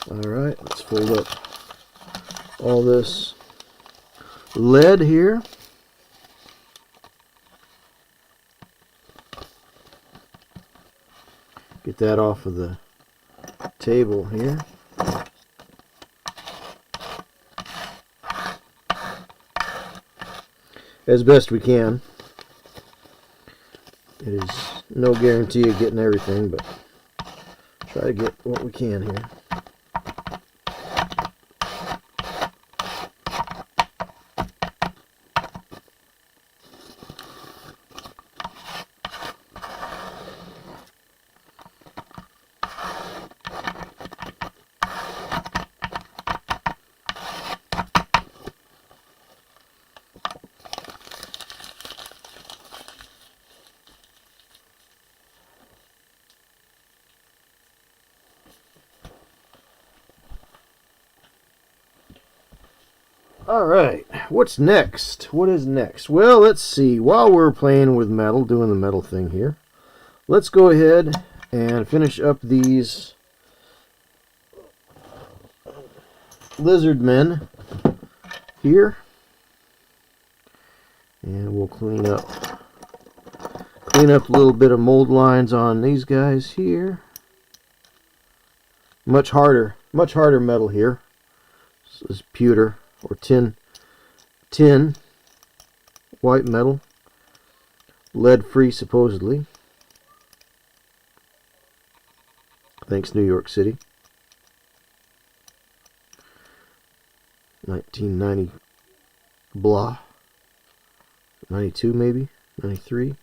Speaker 1: Alright, let's fold up all this lead here. Get that off of the table here. As best we can. It is no guarantee of getting everything, but try to get what we can here. Alright, what's next? What is next? Well, let's see. While we're playing with metal, doing the metal thing here, let's go ahead and finish up these lizard men here. And we'll clean up a little bit of mold lines on these guys here. Much harder metal here. This is pewter or tin white metal, lead free supposedly, thanks New York City. 1990 blah, 92 maybe, 93.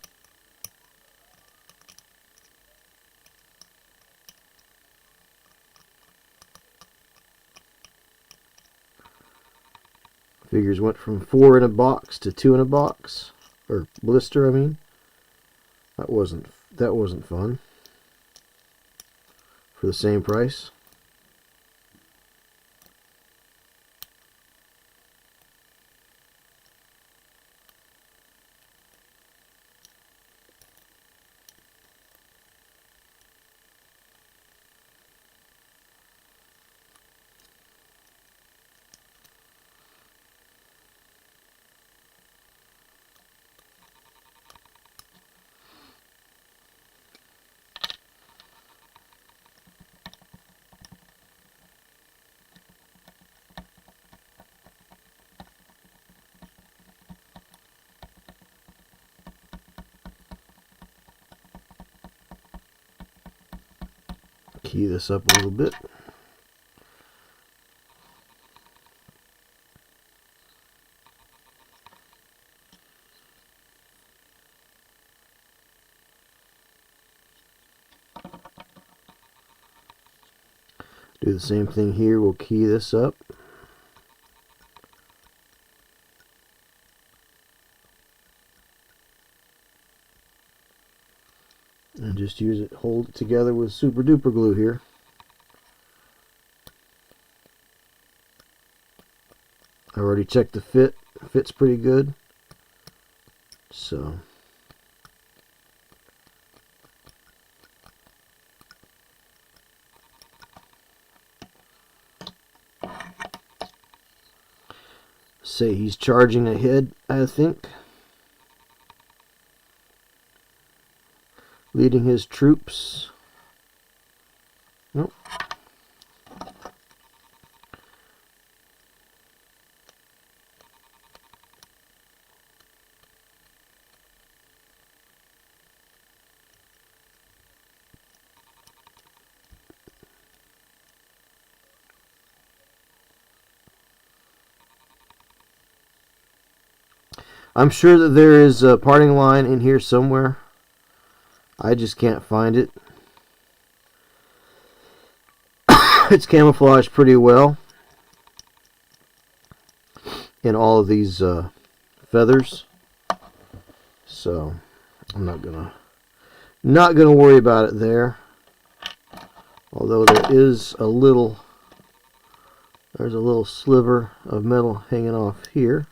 Speaker 1: Figures went from 4 in a box to 2 in a box, or blister. I mean, that wasn't fun. For the same price. Key this up a little bit. Do the same thing here. We'll key this up. And just use it, hold it together with super duper glue here. I already checked the fit. It fits pretty good. So say he's charging ahead, I think. Leading his troops. Nope. I'm sure that there is a parting line in here somewhere. I just can't find it. It's camouflaged pretty well in all of these feathers, so I'm not gonna worry about it there. Although there's a little sliver of metal hanging off here.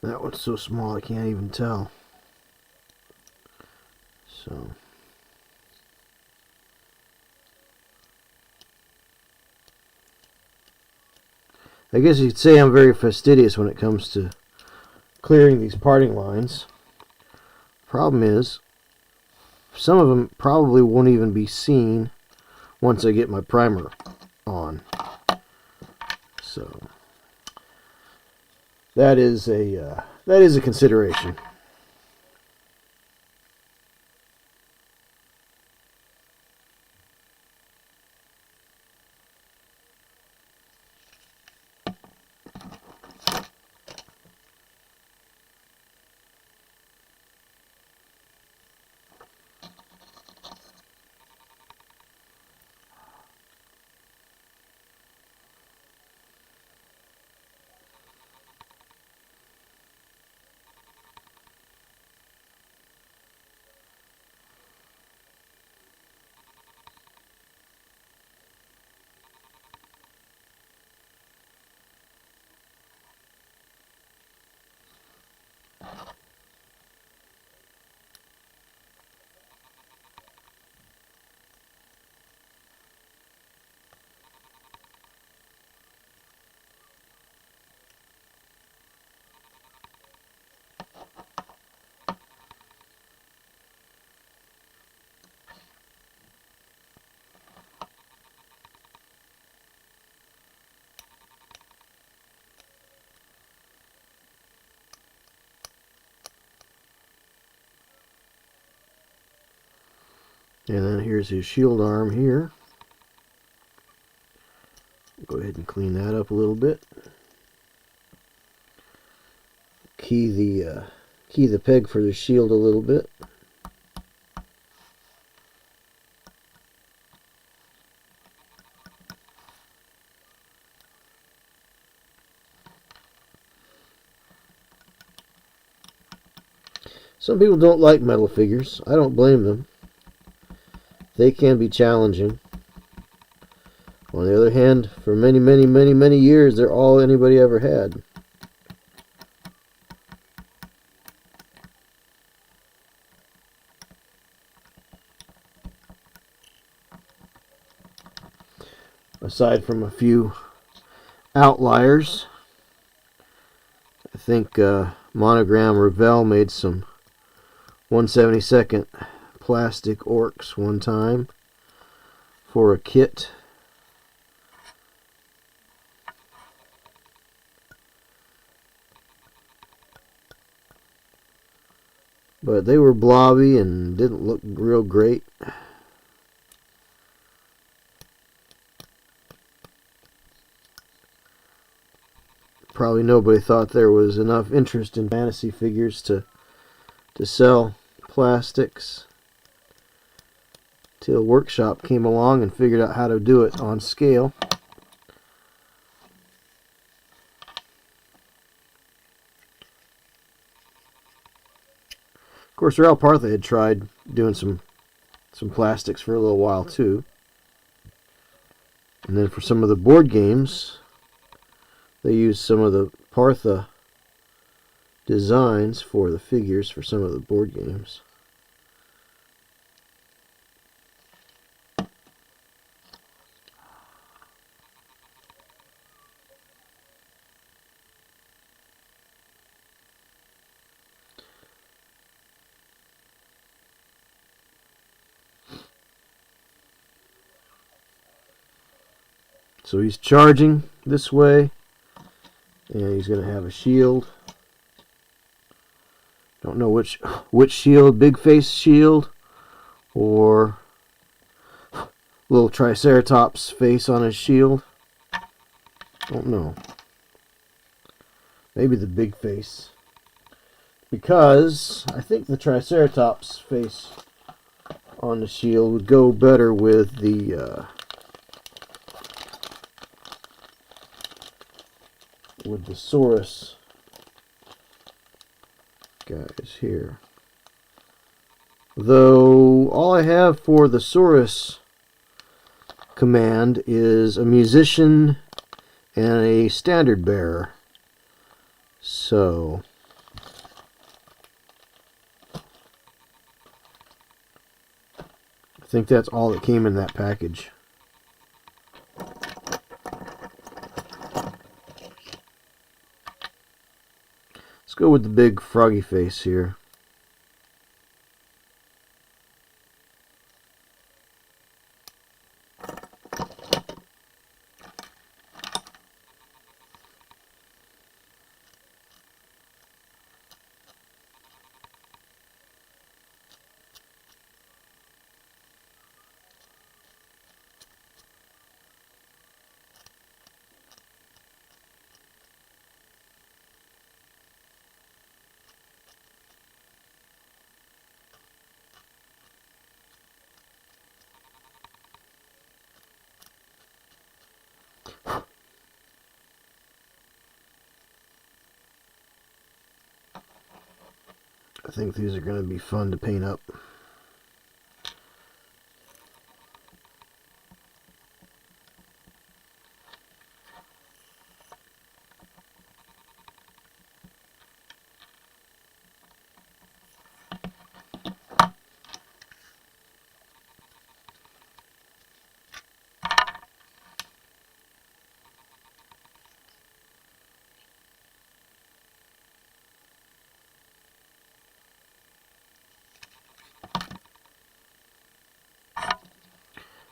Speaker 1: That one's so small I can't even tell. So I guess you could say I'm very fastidious when it comes to clearing these parting lines. Problem is, some of them probably won't even be seen once I get my primer on. So that is a consideration. And then here's his shield arm here. Go ahead and clean that up a little bit. Key the peg for the shield a little bit. Some people don't like metal figures. I don't blame them. They can be challenging. On the other hand, for many years, they're all anybody ever had. Aside from a few outliers, I think Monogram Revell made some 1/72 plastic orcs one time for a kit. But they were blobby and didn't look real great. Probably nobody thought there was enough interest in fantasy figures to sell plastics. Till Workshop came along and figured out how to do it on scale. Of course, Rail Partha had tried doing some plastics for a little while too. And then for some of the board games, They use some of the Partha designs for the figures for some of the board games. So he's charging this way, and he's going to have a shield. Don't know which shield, big face shield, or little Triceratops face on his shield. Don't know. Maybe the big face, because I think the Triceratops face on the shield would go better with the Saurus guys here. Though all I have for the Saurus command is a musician and a standard bearer. So I think that's all that came in that package. Let's go with the big froggy face here. I think these are going to be fun to paint up.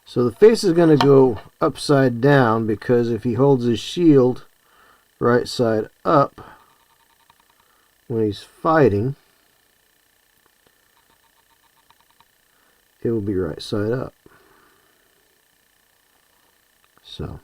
Speaker 1: So the face is going to go upside down, because if he holds his shield right side up when he's fighting, it will be right side up. So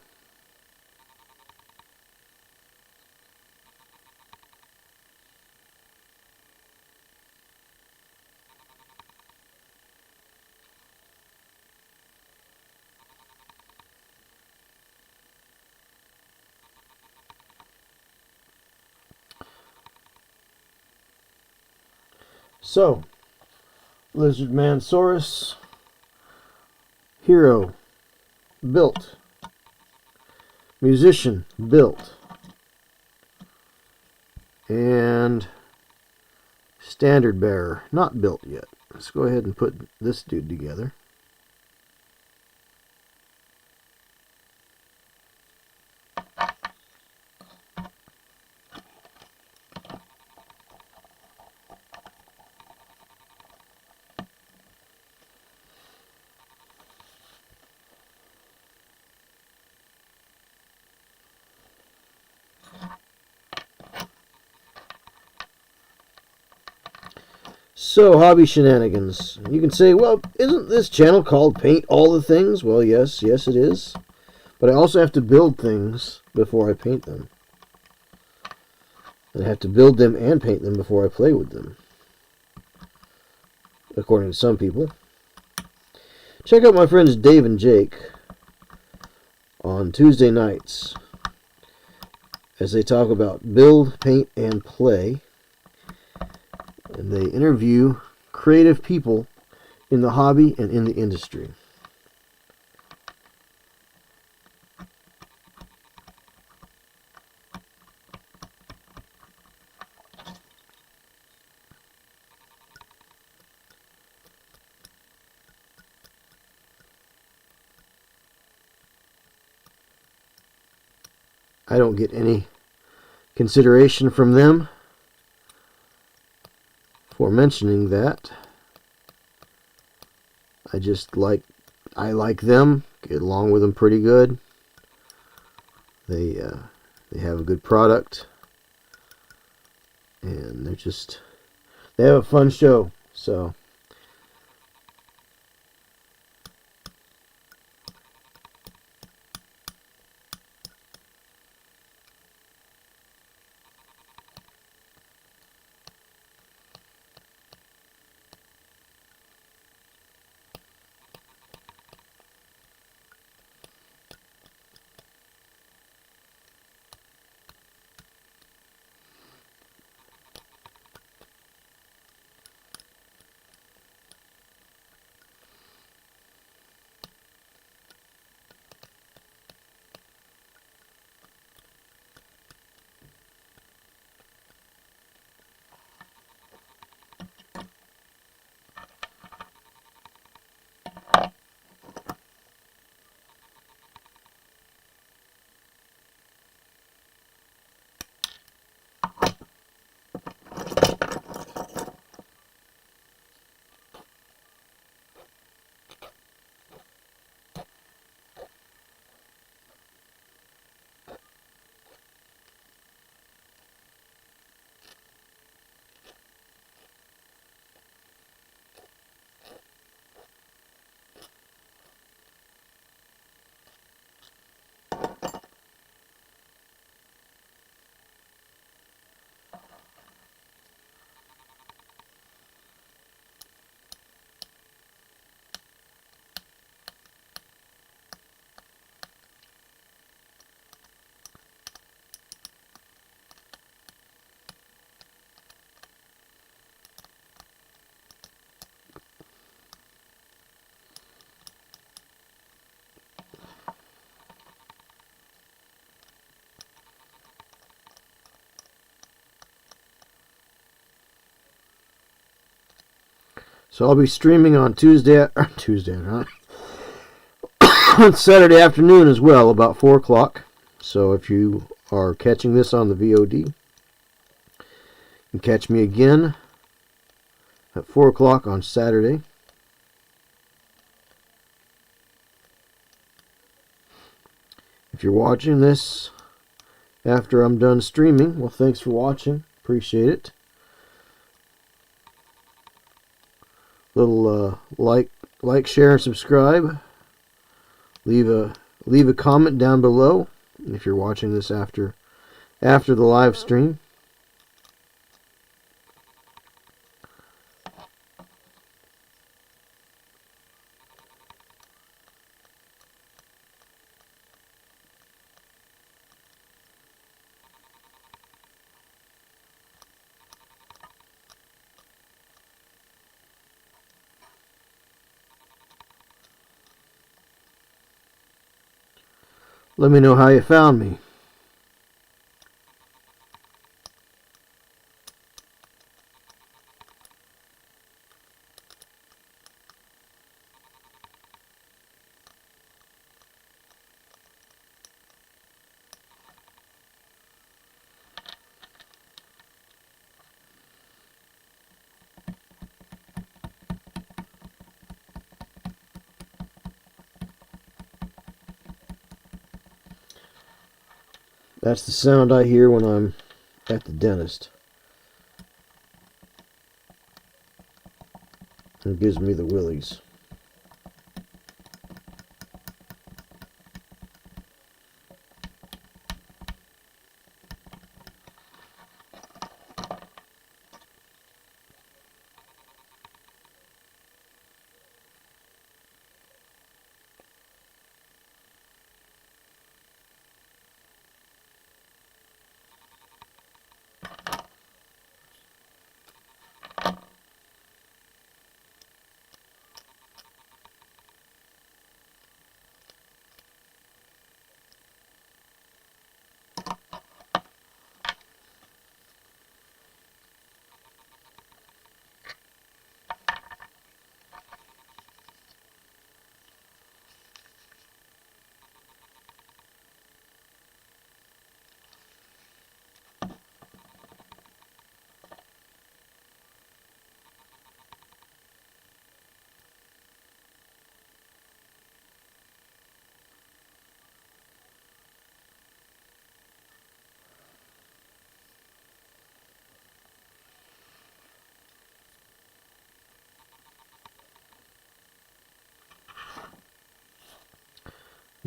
Speaker 1: Lizard Man Saurus, hero built, musician built, and standard bearer not built yet. Let's go ahead and put this dude together. So, hobby shenanigans. You can say, well, isn't this channel called Paint All the Things? Well, yes it is. But I also have to build things before I paint them. And I have to build them and paint them before I play with them, according to some people. Check out my friends Dave and Jake on Tuesday nights as they talk about build, paint, and play. And they interview creative people in the hobby and in the industry. I don't get any consideration from them for mentioning that. I like them, get along with them pretty good. They have a good product, and they have a fun show. So I'll be streaming on on Saturday afternoon as well, about 4 o'clock. So if you are catching this on the VOD, you can catch me again at 4 o'clock on Saturday. If you're watching this after I'm done streaming, well, thanks for watching. Appreciate it. Little like, share, and subscribe. Leave a comment down below if you're watching this after the live stream. Let me know how you found me. That's the sound I hear when I'm at the dentist. It gives me the willies.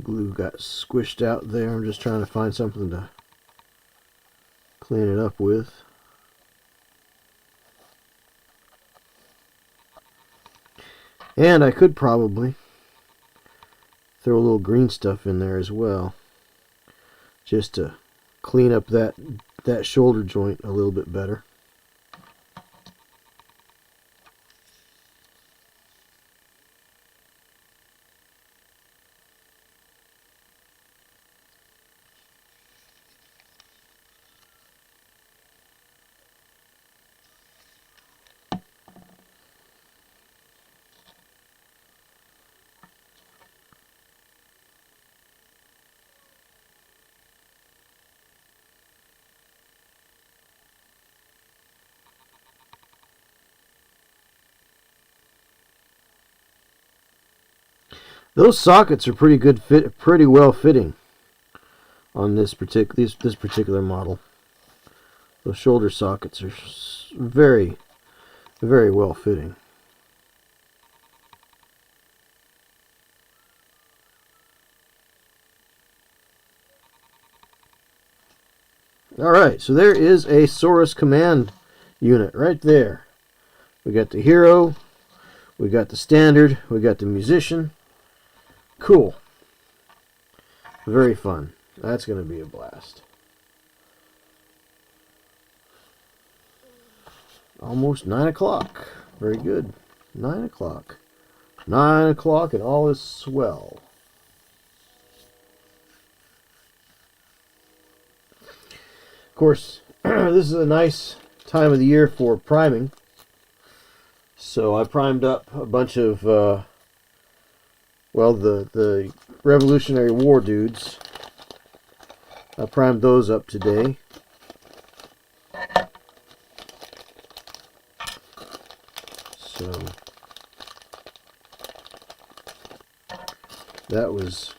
Speaker 1: Glue got squished out there. I'm just trying to find something to clean it up with. And I could probably throw a little green stuff in there as well, just to clean up that shoulder joint a little bit better. Those sockets are pretty good fit, pretty well fitting on this particular model. Those shoulder sockets are very, very well fitting. Alright, so there is a Saurus command unit right there. We got the hero, we got the standard, we got the musician. Cool. Very fun. That's going to be a blast. Almost 9 o'clock. Very good. 9 o'clock. 9 o'clock and all is swell. Of course, this is a nice time of the year for priming. So I primed up a bunch of, well, the Revolutionary War dudes. I primed those up today. So that was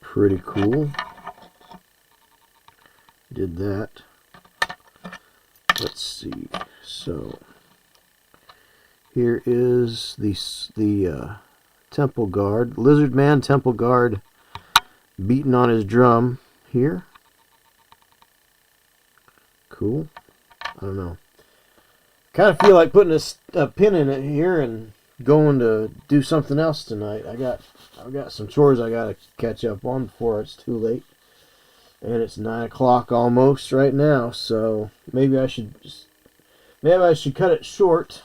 Speaker 1: pretty cool. Did that. Let's see. So here is the temple guard, lizard man temple guard, beating on his drum here. Cool. I don't know. Kind of feel like putting a pin in it here and going to do something else tonight. I've got some chores I gotta catch up on before it's too late, and it's 9 o'clock almost right now. So maybe I should cut it short,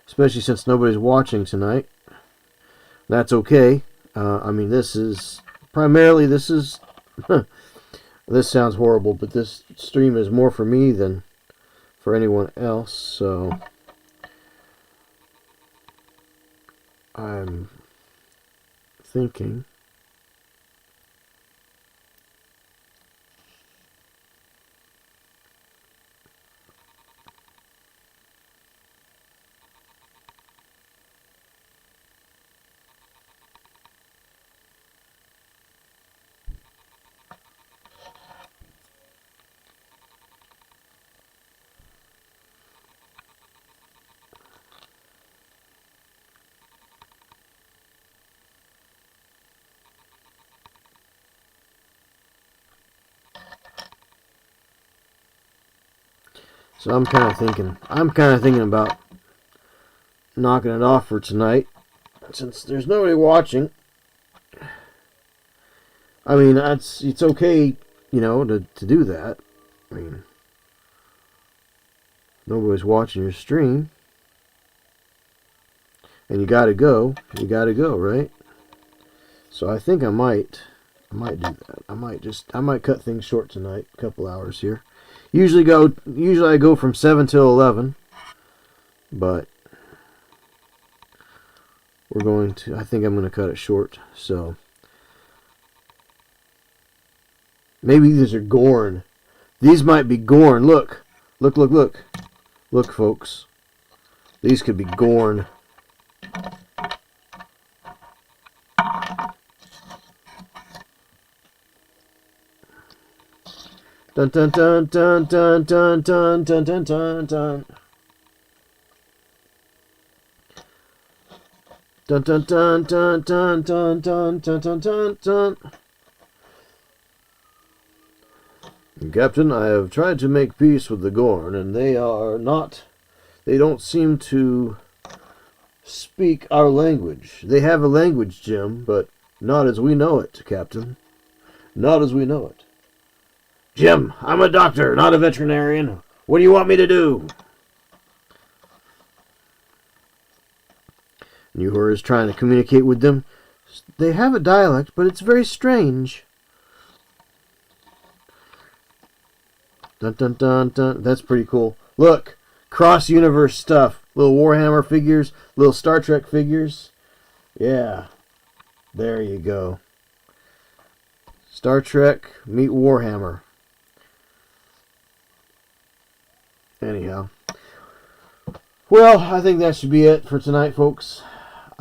Speaker 1: especially since nobody's watching tonight. That's okay. I mean, this is this sounds horrible, but this stream is more for me than for anyone else. So I'm thinking I'm kind of thinking about knocking it off for tonight, since there's nobody watching. I mean, it's okay, you know, to do that. I mean, nobody's watching your stream, and you gotta go, right? So I think I might do that. I might cut things short tonight, a couple hours here. Usually I go from 7 till 11, but I think I'm going to cut it short. So maybe these are Gorn. These might be Gorn. Look, folks. These could be Gorn. Dun dun dun dun dun dun dun dun dun dun dun. Dun dun dun dun dun dun dun dun dun dun dun. Captain, I have tried to make peace with the Gorn, and they don't seem to speak our language. They have a language, Jim, but not as we know it, Captain. Not as we know it. Jim, I'm a doctor, not a veterinarian. What do you want me to do? Newhur is trying to communicate with them. They have a dialect, but it's very strange. Dun dun dun dun. That's pretty cool. Look, cross-universe stuff. Little Warhammer figures, little Star Trek figures. Yeah, there you go. Star Trek meet Warhammer. Anyhow. Well, I think that should be it for tonight, folks.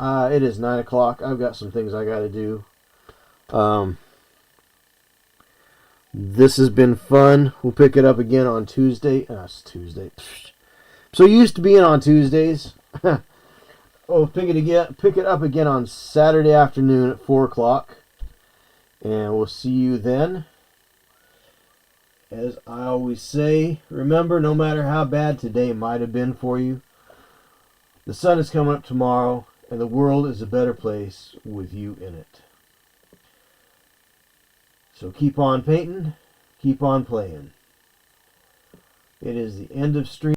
Speaker 1: It is 9 o'clock. I've got some things I got to do. This has been fun. We'll pick it up again on Tuesday. It's Tuesday. So used to being on Tuesdays. We'll pick it up again on Saturday afternoon at 4 o'clock. And we'll see you then. As I always say, remember, no matter how bad today might have been for you, the sun is coming up tomorrow, and the world is a better place with you in it. So keep on painting, keep on playing. It is the end of stream.